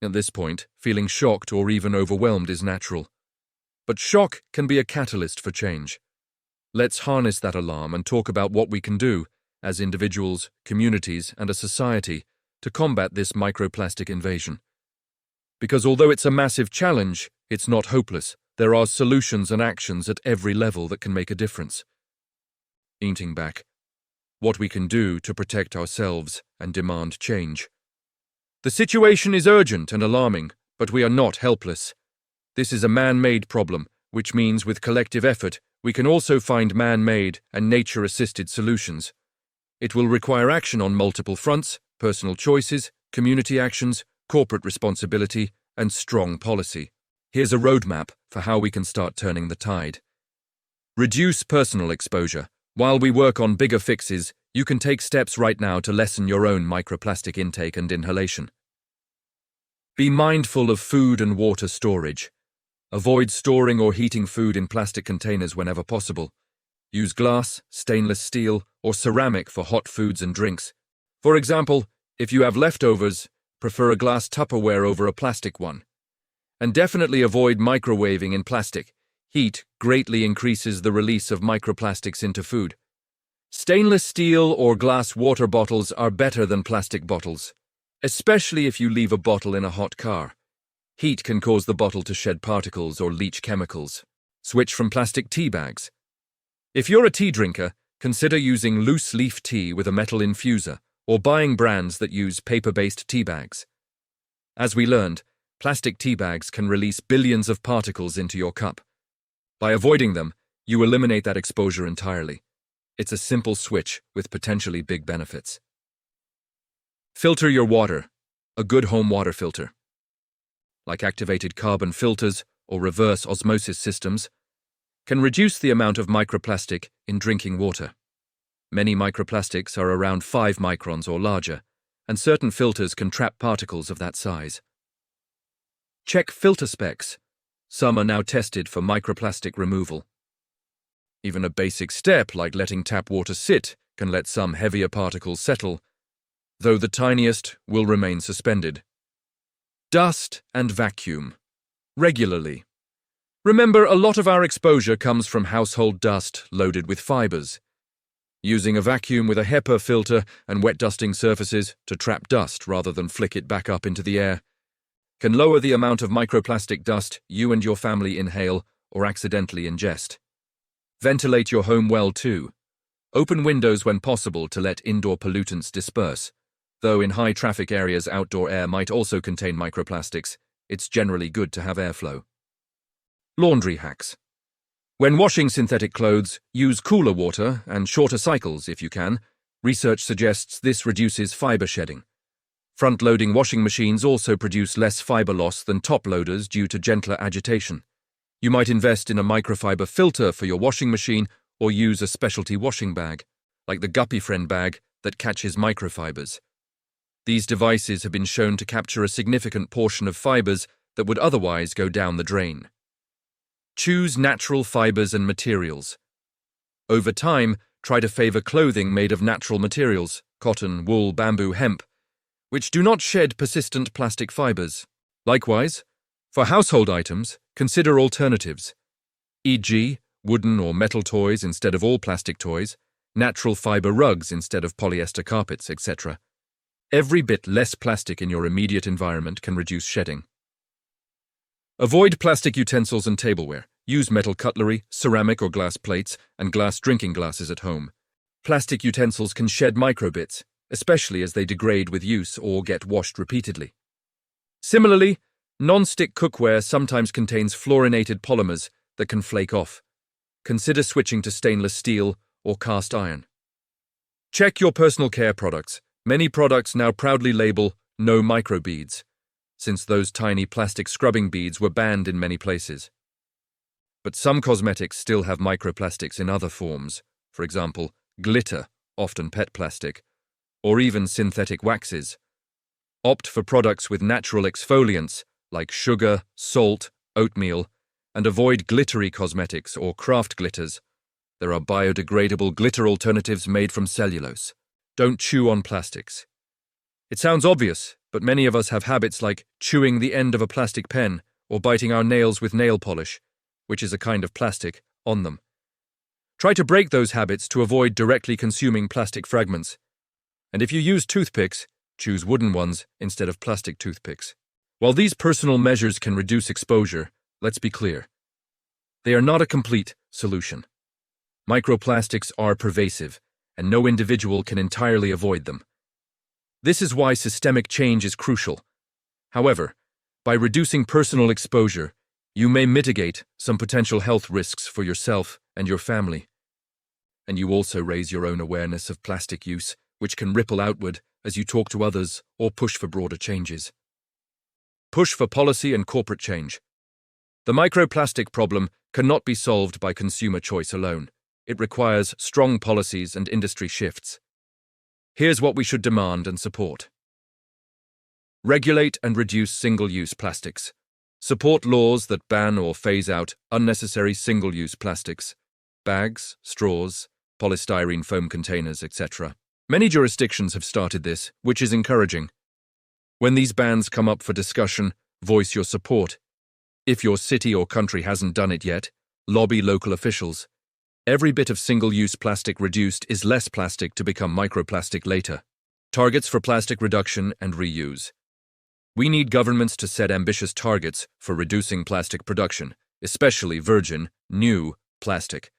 At this point, feeling shocked or even overwhelmed is natural. But shock can be a catalyst for change. Let's harness that alarm and talk about what we can do as individuals, communities, and a society to combat this microplastic invasion. Because although it's a massive challenge, it's not hopeless. There are solutions and actions at every level that can make a difference. Eating back. What we can do to protect ourselves and demand change. The situation is urgent and alarming, but we are not helpless. This is a man-made problem, which means with collective effort, we can also find man-made and nature-assisted solutions. It will require action on multiple fronts: personal choices, community actions, corporate responsibility, and strong policy. Here's a roadmap for how we can start turning the tide. Reduce personal exposure. While we work on bigger fixes, you can take steps right now to lessen your own microplastic intake and inhalation. Be mindful of food and water storage. Avoid storing or heating food in plastic containers whenever possible. Use glass, stainless steel, or ceramic for hot foods and drinks. For example, if you have leftovers, prefer a glass Tupperware over a plastic one. And definitely avoid microwaving in plastic. Heat greatly increases the release of microplastics into food. Stainless steel or glass water bottles are better than plastic bottles, especially if you leave a bottle in a hot car. Heat can cause the bottle to shed particles or leach chemicals. Switch from plastic tea bags. If you're a tea drinker, consider using loose leaf tea with a metal infuser or buying brands that use paper-based tea bags. As we learned, plastic tea bags can release billions of particles into your cup. By avoiding them, you eliminate that exposure entirely. It's a simple switch with potentially big benefits. Filter your water. A good home water filter, like activated carbon filters or reverse osmosis systems, can reduce the amount of microplastic in drinking water. Many microplastics are around 5 microns or larger, and certain filters can trap particles of that size. Check filter specs. Some are now tested for microplastic removal. Even a basic step like letting tap water sit can let some heavier particles settle, though the tiniest will remain suspended. Dust and vacuum. Regularly. Remember, a lot of our exposure comes from household dust loaded with fibers. Using a vacuum with a HEPA filter and wet dusting surfaces to trap dust rather than flick it back up into the air can lower the amount of microplastic dust you and your family inhale or accidentally ingest. Ventilate your home well too. Open windows when possible to let indoor pollutants disperse. Though in high-traffic areas outdoor air might also contain microplastics, it's generally good to have airflow. Laundry hacks. When washing synthetic clothes, use cooler water and shorter cycles if you can. Research suggests this reduces fiber shedding. Front-loading washing machines also produce less fiber loss than top-loaders due to gentler agitation. You might invest in a microfiber filter for your washing machine or use a specialty washing bag, like the Guppy Friend bag that catches microfibers. These devices have been shown to capture a significant portion of fibers that would otherwise go down the drain. Choose natural fibers and materials. Over time, try to favor clothing made of natural materials, cotton, wool, bamboo, hemp, which do not shed persistent plastic fibers. Likewise, for household items, consider alternatives, e.g., wooden or metal toys instead of all plastic toys, natural fiber rugs instead of polyester carpets, etc. Every bit less plastic in your immediate environment can reduce shedding. Avoid plastic utensils and tableware. Use metal cutlery, ceramic or glass plates, and glass drinking glasses at home. Plastic utensils can shed microbits, especially as they degrade with use or get washed repeatedly. Similarly, non-stick cookware sometimes contains fluorinated polymers that can flake off. Consider switching to stainless steel or cast iron. Check your personal care products. Many products now proudly label "no microbeads," since those tiny plastic scrubbing beads were banned in many places. But some cosmetics still have microplastics in other forms, for example, glitter, often PET plastic, or even synthetic waxes. Opt for products with natural exfoliants like sugar, salt, oatmeal, And avoid glittery cosmetics or craft glitters. There are biodegradable glitter alternatives made from cellulose. Don't chew on plastics. It sounds obvious, but many of us have habits like chewing the end of a plastic pen or biting our nails with nail polish, which is a kind of plastic, on them. Try to break those habits to avoid directly consuming plastic fragments. And if you use toothpicks, choose wooden ones instead of plastic toothpicks. While these personal measures can reduce exposure, let's be clear. They are not a complete solution. Microplastics are pervasive, and no individual can entirely avoid them. This is why systemic change is crucial. However, by reducing personal exposure, you may mitigate some potential health risks for yourself and your family. And you also raise your own awareness of plastic use, which can ripple outward as you talk to others or push for broader changes. Push for policy and corporate change. The microplastic problem cannot be solved by consumer choice alone. It requires strong policies and industry shifts. Here's what we should demand and support. Regulate and reduce single-use plastics. Support laws that ban or phase out unnecessary single-use plastics, bags, straws, polystyrene foam containers, etc. Many jurisdictions have started this, which is encouraging. When these bans come up for discussion, voice your support. If your city or country hasn't done it yet, lobby local officials. Every bit of single-use plastic reduced is less plastic to become microplastic later. Targets for plastic reduction and reuse. We need governments to set ambitious targets for reducing plastic production, especially virgin, new plastic.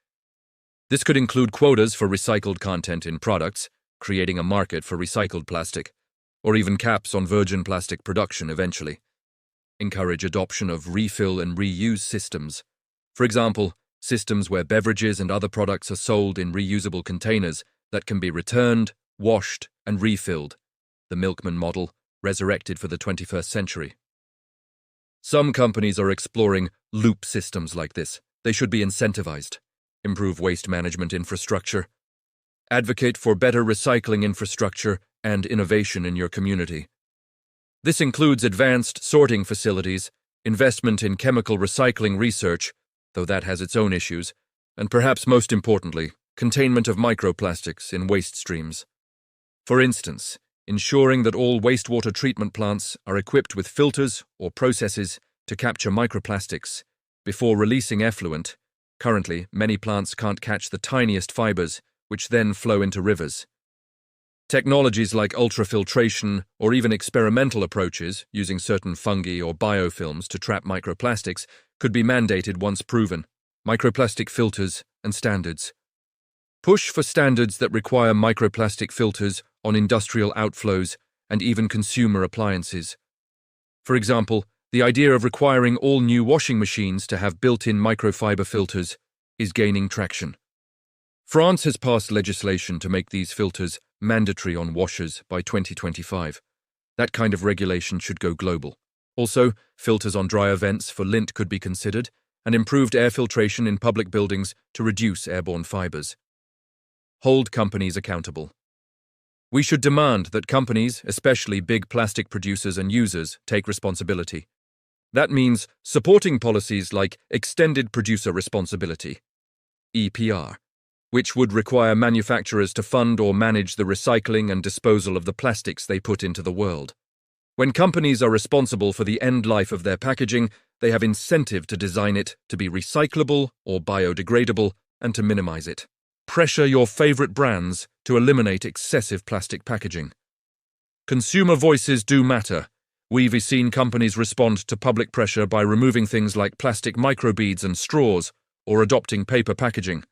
This could include quotas for recycled content in products, creating a market for recycled plastic, or even caps on virgin plastic production eventually. Encourage adoption of refill and reuse systems. For example, systems where beverages and other products are sold in reusable containers that can be returned, washed, and refilled. The milkman model, resurrected for the 21st century. Some companies are exploring loop systems like this. They should be incentivized. Improve waste management infrastructure. Advocate for better recycling infrastructure and innovation in your community. This includes advanced sorting facilities, investment in chemical recycling research, though that has its own issues, and perhaps most importantly, containment of microplastics in waste streams. For instance, ensuring that all wastewater treatment plants are equipped with filters or processes to capture microplastics before releasing effluent. Currently, many plants can't catch the tiniest fibers, which then flow into rivers. Technologies like ultrafiltration or even experimental approaches using certain fungi or biofilms to trap microplastics could be mandated once proven. Microplastic filters and standards. Push for standards that require microplastic filters on industrial outflows and even consumer appliances. For example, the idea of requiring all new washing machines to have built-in microfiber filters is gaining traction. France has passed legislation to make these filters mandatory on washers by 2025. That kind of regulation should go global. Also, filters on dryer vents for lint could be considered, and improved air filtration in public buildings to reduce airborne fibers. Hold companies accountable. We should demand that companies, especially big plastic producers and users, take responsibility. That means supporting policies like Extended Producer Responsibility, EPR, which would require manufacturers to fund or manage the recycling and disposal of the plastics they put into the world. When companies are responsible for the end life of their packaging, they have incentive to design it to be recyclable or biodegradable and to minimize it. Pressure your favorite brands to eliminate excessive plastic packaging. Consumer voices do matter. We've seen companies respond to public pressure by removing things like plastic microbeads and straws or adopting paper packaging.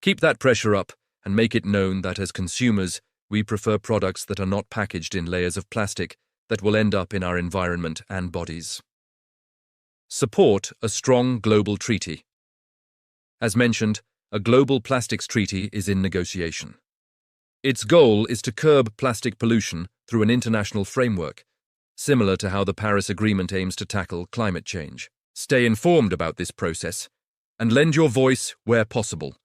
Keep that pressure up and make it known that as consumers, we prefer products that are not packaged in layers of plastic that will end up in our environment and bodies. Support a strong global treaty. As mentioned, a global plastics treaty is in negotiation. Its goal is to curb plastic pollution through an international framework, similar to how the Paris Agreement aims to tackle climate change. Stay informed about this process and lend your voice where possible.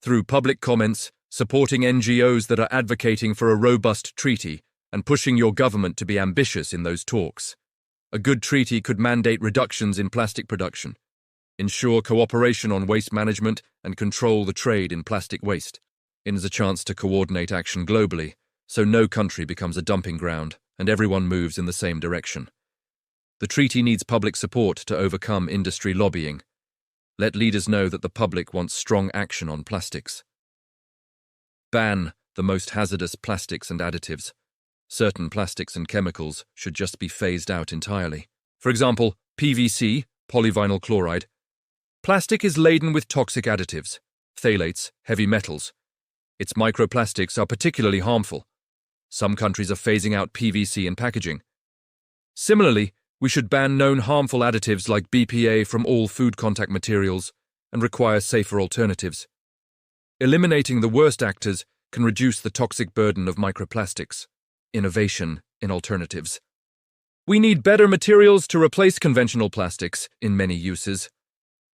Through public comments, supporting NGOs that are advocating for a robust treaty, and pushing your government to be ambitious in those talks. A good treaty could mandate reductions in plastic production, ensure cooperation on waste management, and control the trade in plastic waste. It is a chance to coordinate action globally, so no country becomes a dumping ground and everyone moves in the same direction. The treaty needs public support to overcome industry lobbying. Let leaders know that the public wants strong action on plastics. Ban the most hazardous plastics and additives. Certain plastics and chemicals should just be phased out entirely. For example, PVC, polyvinyl chloride. Plastic is laden with toxic additives, phthalates, heavy metals. Its microplastics are particularly harmful. Some countries are phasing out PVC in packaging. Similarly, we should ban known harmful additives like BPA from all food contact materials and require safer alternatives. Eliminating the worst actors can reduce the toxic burden of microplastics. Innovation in alternatives. We need better materials to replace conventional plastics in many uses.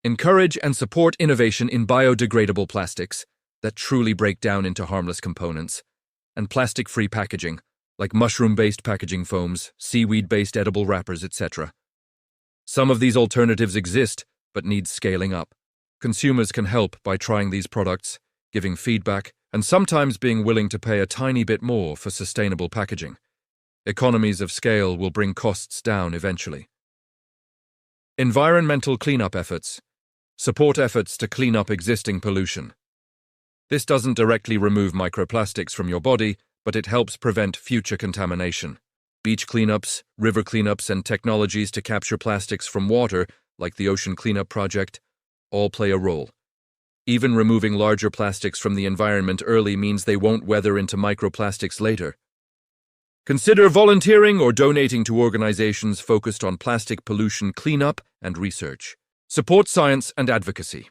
Encourage and support innovation in biodegradable plastics that truly break down into harmless components, and plastic-free packaging, like mushroom-based packaging foams, seaweed-based edible wrappers, etc. Some of these alternatives exist, but need scaling up. Consumers can help by trying these products, giving feedback, and sometimes being willing to pay a tiny bit more for sustainable packaging. Economies of scale will bring costs down eventually. Environmental cleanup efforts. Support efforts to clean up existing pollution. This doesn't directly remove microplastics from your body, but it helps prevent future contamination. Beach cleanups, river cleanups, and technologies to capture plastics from water, like the Ocean Cleanup Project, all play a role. Even removing larger plastics from the environment early means they won't weather into microplastics later. Consider volunteering or donating to organizations focused on plastic pollution cleanup and research. Support science and advocacy.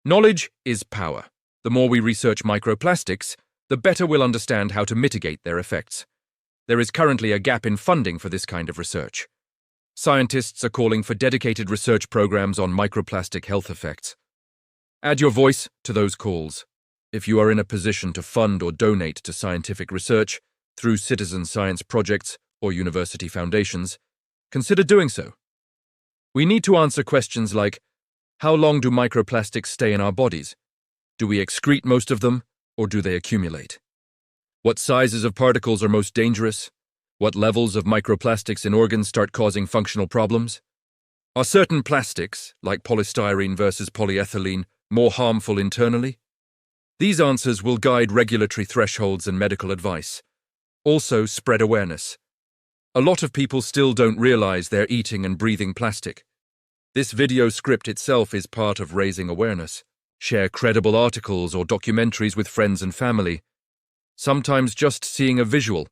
Knowledge is power. The more we research microplastics, the better we'll understand how to mitigate their effects. There is currently a gap in funding for this kind of research. Scientists are calling for dedicated research programs on microplastic health effects. Add your voice to those calls. If you are in a position to fund or donate to scientific research through citizen science projects or university foundations, consider doing so. We need to answer questions like, how long do microplastics stay in our bodies? Do we excrete most of them, or do they accumulate? What sizes of particles are most dangerous? What levels of microplastics in organs start causing functional problems? Are certain plastics, like polystyrene versus polyethylene, more harmful internally? These answers will guide regulatory thresholds and medical advice. Also, spread awareness. A lot of people still don't realize they're eating and breathing plastic. This video script itself is part of raising awareness. Share credible articles or documentaries with friends and family. Sometimes just seeing a visual,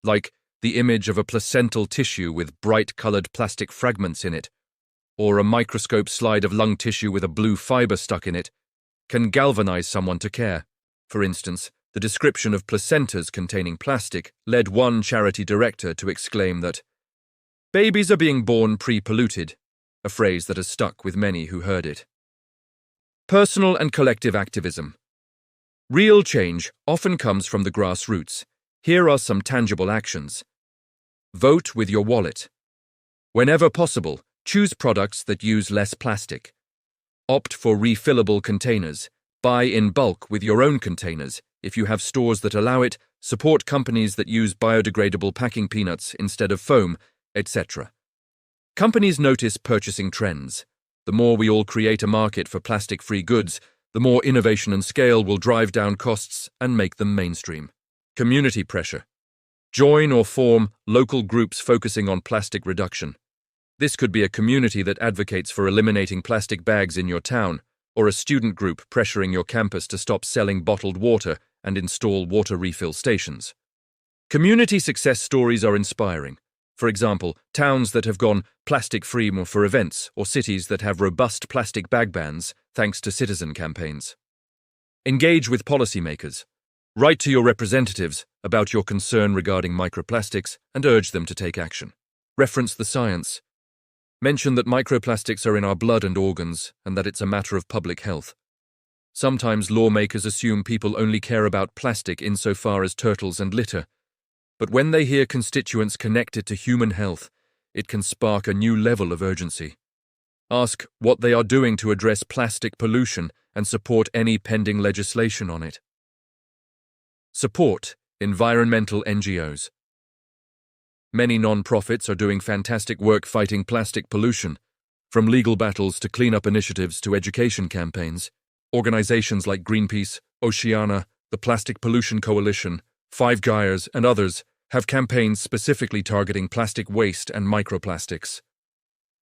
like the image of a placental tissue with bright-colored plastic fragments in it, or a microscope slide of lung tissue with a blue fiber stuck in it, can galvanize someone to care. For instance, the description of placentas containing plastic led one charity director to exclaim that, "Babies are being born pre-polluted," a phrase that has stuck with many who heard it. Personal and collective activism. Real change often comes from the grassroots. Here are some tangible actions. Vote with your wallet. Whenever possible, choose products that use less plastic. Opt for refillable containers. Buy in bulk with your own containers. If you have stores that allow it, support companies that use biodegradable packing peanuts instead of foam, etc. Companies notice purchasing trends. The more we all create a market for plastic-free goods, the more innovation and scale will drive down costs and make them mainstream. Community pressure. Join or form local groups focusing on plastic reduction. This could be a community that advocates for eliminating plastic bags in your town, or a student group pressuring your campus to stop selling bottled water and install water refill stations. Community success stories are inspiring. For example, towns that have gone plastic-free for events, or cities that have robust plastic bag bans thanks to citizen campaigns. Engage with policymakers. Write to your representatives about your concern regarding microplastics and urge them to take action. Reference the science. Mention that microplastics are in our blood and organs and that it's a matter of public health. Sometimes lawmakers assume people only care about plastic insofar as turtles and litter. But when they hear constituents connected to human health, it can spark a new level of urgency. Ask what they are doing to address plastic pollution and support any pending legislation on it. Support environmental NGOs. Many non-profits are doing fantastic work fighting plastic pollution, from legal battles to cleanup initiatives to education campaigns. Organizations like Greenpeace, Oceana, the Plastic Pollution Coalition, Five Gyres, and others have campaigns specifically targeting plastic waste and microplastics.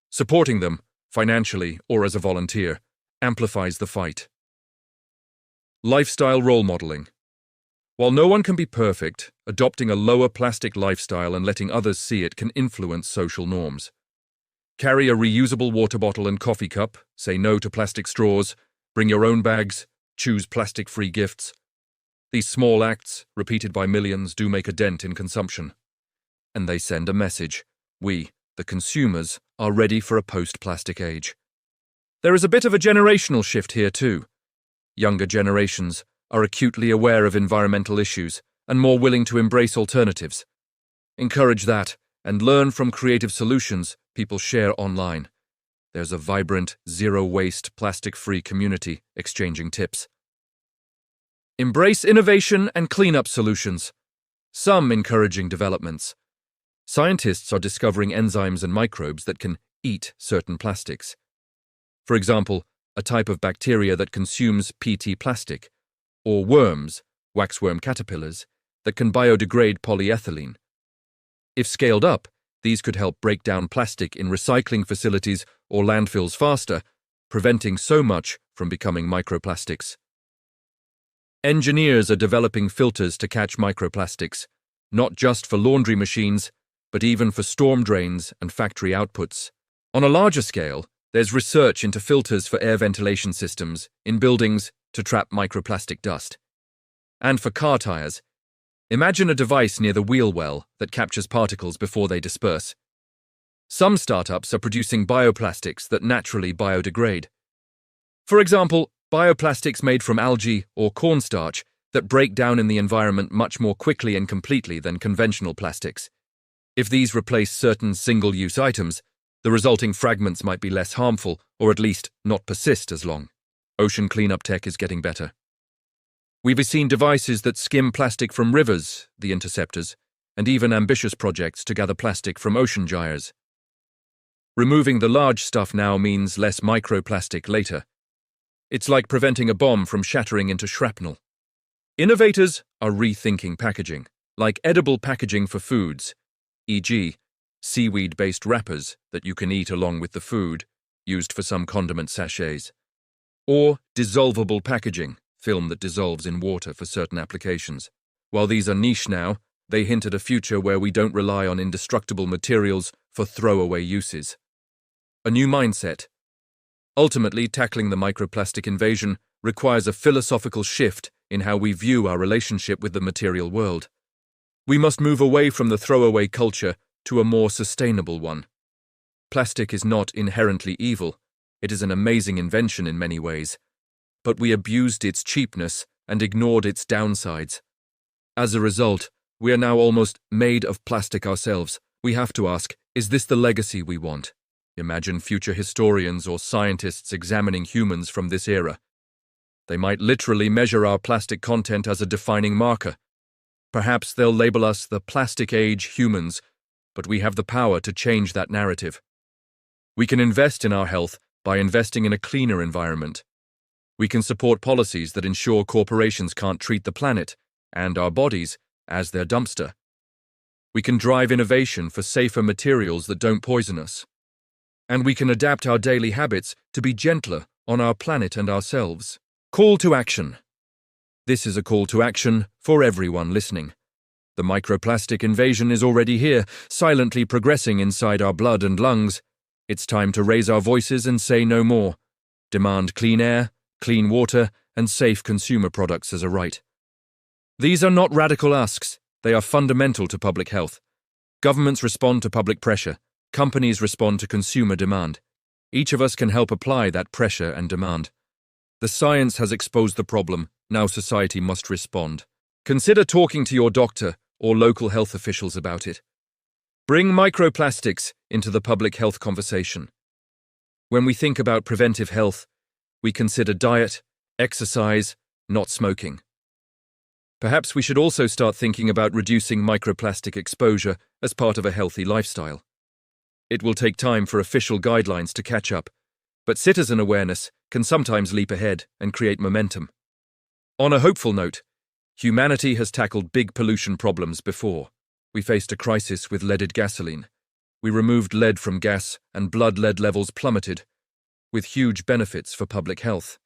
Supporting them, financially or as a volunteer, amplifies the fight. Lifestyle role modeling. While no one can be perfect, adopting a lower plastic lifestyle and letting others see it can influence social norms. Carry a reusable water bottle and coffee cup, say no to plastic straws, bring your own bags, choose plastic-free gifts. These small acts, repeated by millions, do make a dent in consumption. And they send a message. We, the consumers, are ready for a post-plastic age. There is a bit of a generational shift here too. Younger generations are acutely aware of environmental issues and more willing to embrace alternatives. Encourage that and learn from creative solutions people share online. There's a vibrant, zero-waste, plastic-free community exchanging tips. Embrace innovation and cleanup solutions. Some encouraging developments. Scientists are discovering enzymes and microbes that can eat certain plastics. For example, a type of bacteria that consumes PT plastic, or worms, waxworm caterpillars, that can biodegrade polyethylene. If scaled up, these could help break down plastic in recycling facilities or landfills faster, preventing so much from becoming microplastics. Engineers are developing filters to catch microplastics, not just for laundry machines, but even for storm drains and factory outputs. On a larger scale, there's research into filters for air ventilation systems in buildings to trap microplastic dust. And for car tires, imagine a device near the wheel well that captures particles before they disperse. Some startups are producing bioplastics that naturally biodegrade. For example, bioplastics made from algae or cornstarch that break down in the environment much more quickly and completely than conventional plastics. If these replace certain single-use items, the resulting fragments might be less harmful or at least not persist as long. Ocean cleanup tech is getting better. We've seen devices that skim plastic from rivers, the interceptors, and even ambitious projects to gather plastic from ocean gyres. Removing the large stuff now means less microplastic later. It's like preventing a bomb from shattering into shrapnel. Innovators are rethinking packaging, like edible packaging for foods, e.g., seaweed-based wrappers that you can eat along with the food, used for some condiment sachets. Or dissolvable packaging, film that dissolves in water for certain applications. While these are niche now, they hint at a future where we don't rely on indestructible materials for throwaway uses. A new mindset. Ultimately, tackling the microplastic invasion requires a philosophical shift in how we view our relationship with the material world. We must move away from the throwaway culture to a more sustainable one. Plastic is not inherently evil. It is an amazing invention in many ways. But we abused its cheapness and ignored its downsides. As a result, we are now almost made of plastic ourselves. We have to ask, is this the legacy we want? Imagine future historians or scientists examining humans from this era. They might literally measure our plastic content as a defining marker. Perhaps they'll label us the plastic age humans, but we have the power to change that narrative. We can invest in our health by investing in a cleaner environment. We can support policies that ensure corporations can't treat the planet and our bodies as their dumpster. We can drive innovation for safer materials that don't poison us. And we can adapt our daily habits to be gentler on our planet and ourselves. Call to action. This is a call to action for everyone listening. The microplastic invasion is already here, silently progressing inside our blood and lungs. It's time to raise our voices and say no more. Demand clean air, clean water, and safe consumer products as a right. These are not radical asks. They are fundamental to public health. Governments respond to public pressure. Companies respond to consumer demand. Each of us can help apply that pressure and demand. The science has exposed the problem. Now society must respond. Consider talking to your doctor or local health officials about it. Bring microplastics into the public health conversation. When we think about preventive health, we consider diet, exercise, not smoking. Perhaps we should also start thinking about reducing microplastic exposure as part of a healthy lifestyle. It will take time for official guidelines to catch up, but citizen awareness can sometimes leap ahead and create momentum. On a hopeful note, humanity has tackled big pollution problems before. We faced a crisis with leaded gasoline. We removed lead from gas and blood lead levels plummeted, with huge benefits for public health.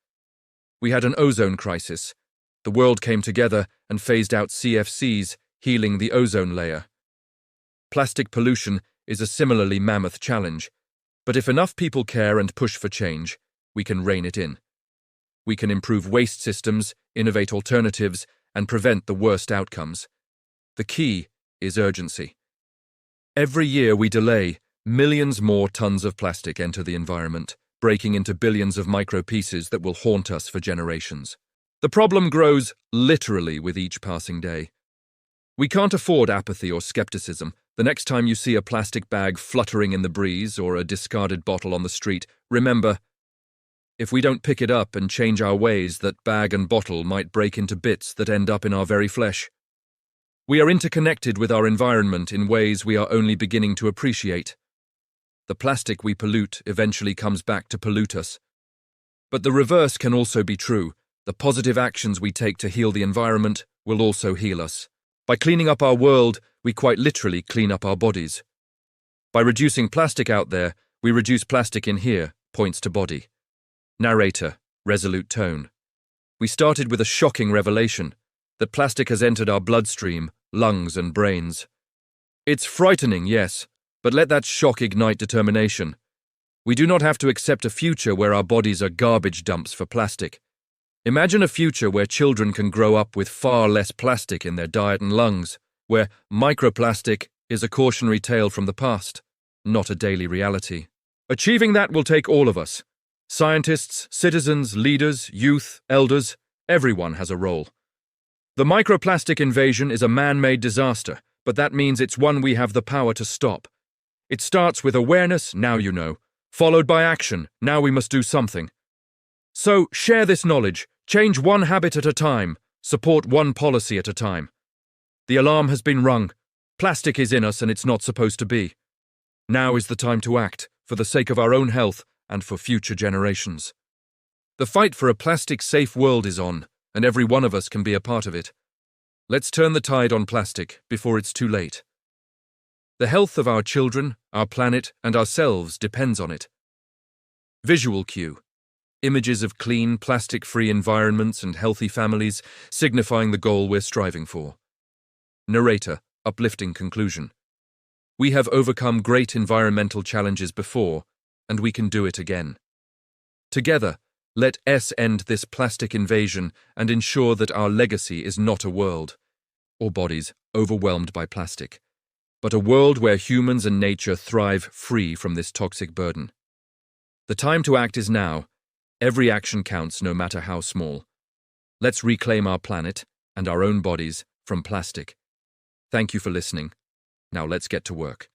We had an ozone crisis. The world came together and phased out CFCs, healing the ozone layer. Plastic pollution is a similarly mammoth challenge, but if enough people care and push for change, we can rein it in. We can improve waste systems, innovate alternatives, and prevent the worst outcomes. The key is urgency. Every year we delay, millions more tons of plastic enter the environment, breaking into billions of micro pieces that will haunt us for generations. The problem grows literally with each passing day. We can't afford apathy or skepticism. The next time you see a plastic bag fluttering in the breeze or a discarded bottle on the street, remember, if we don't pick it up and change our ways, that bag and bottle might break into bits that end up in our very flesh. We are interconnected with our environment in ways we are only beginning to appreciate. The plastic we pollute eventually comes back to pollute us. But the reverse can also be true. The positive actions we take to heal the environment will also heal us. By cleaning up our world, we quite literally clean up our bodies. By reducing plastic out there, we reduce plastic in here, points to body. Narrator, resolute tone. We started with a shocking revelation, that plastic has entered our bloodstream, lungs and brains. It's frightening, yes, but let that shock ignite determination. We do not have to accept a future where our bodies are garbage dumps for plastic. Imagine a future where children can grow up with far less plastic in their diet and lungs, where microplastic is a cautionary tale from the past, not a daily reality. Achieving that will take all of us. Scientists, citizens, leaders, youth, elders, everyone has a role. The microplastic invasion is a man-made disaster, but that means it's one we have the power to stop. It starts with awareness, now you know, followed by action, now we must do something. So, share this knowledge, change one habit at a time, support one policy at a time. The alarm has been rung. Plastic is in us and it's not supposed to be. Now is the time to act, for the sake of our own health and for future generations. The fight for a plastic-safe world is on, and every one of us can be a part of it. Let's turn the tide on plastic before it's too late. The health of our children, our planet, and ourselves depends on it. Visual cue. Images of clean, plastic-free environments and healthy families, signifying the goal we're striving for. Narrator, uplifting conclusion. We have overcome great environmental challenges before, and we can do it again. Together, let us end this plastic invasion and ensure that our legacy is not a world, or bodies, overwhelmed by plastic, but a world where humans and nature thrive free from this toxic burden. The time to act is now. Every action counts, no matter how small. Let's reclaim our planet and our own bodies from plastic. Thank you for listening. Now let's get to work.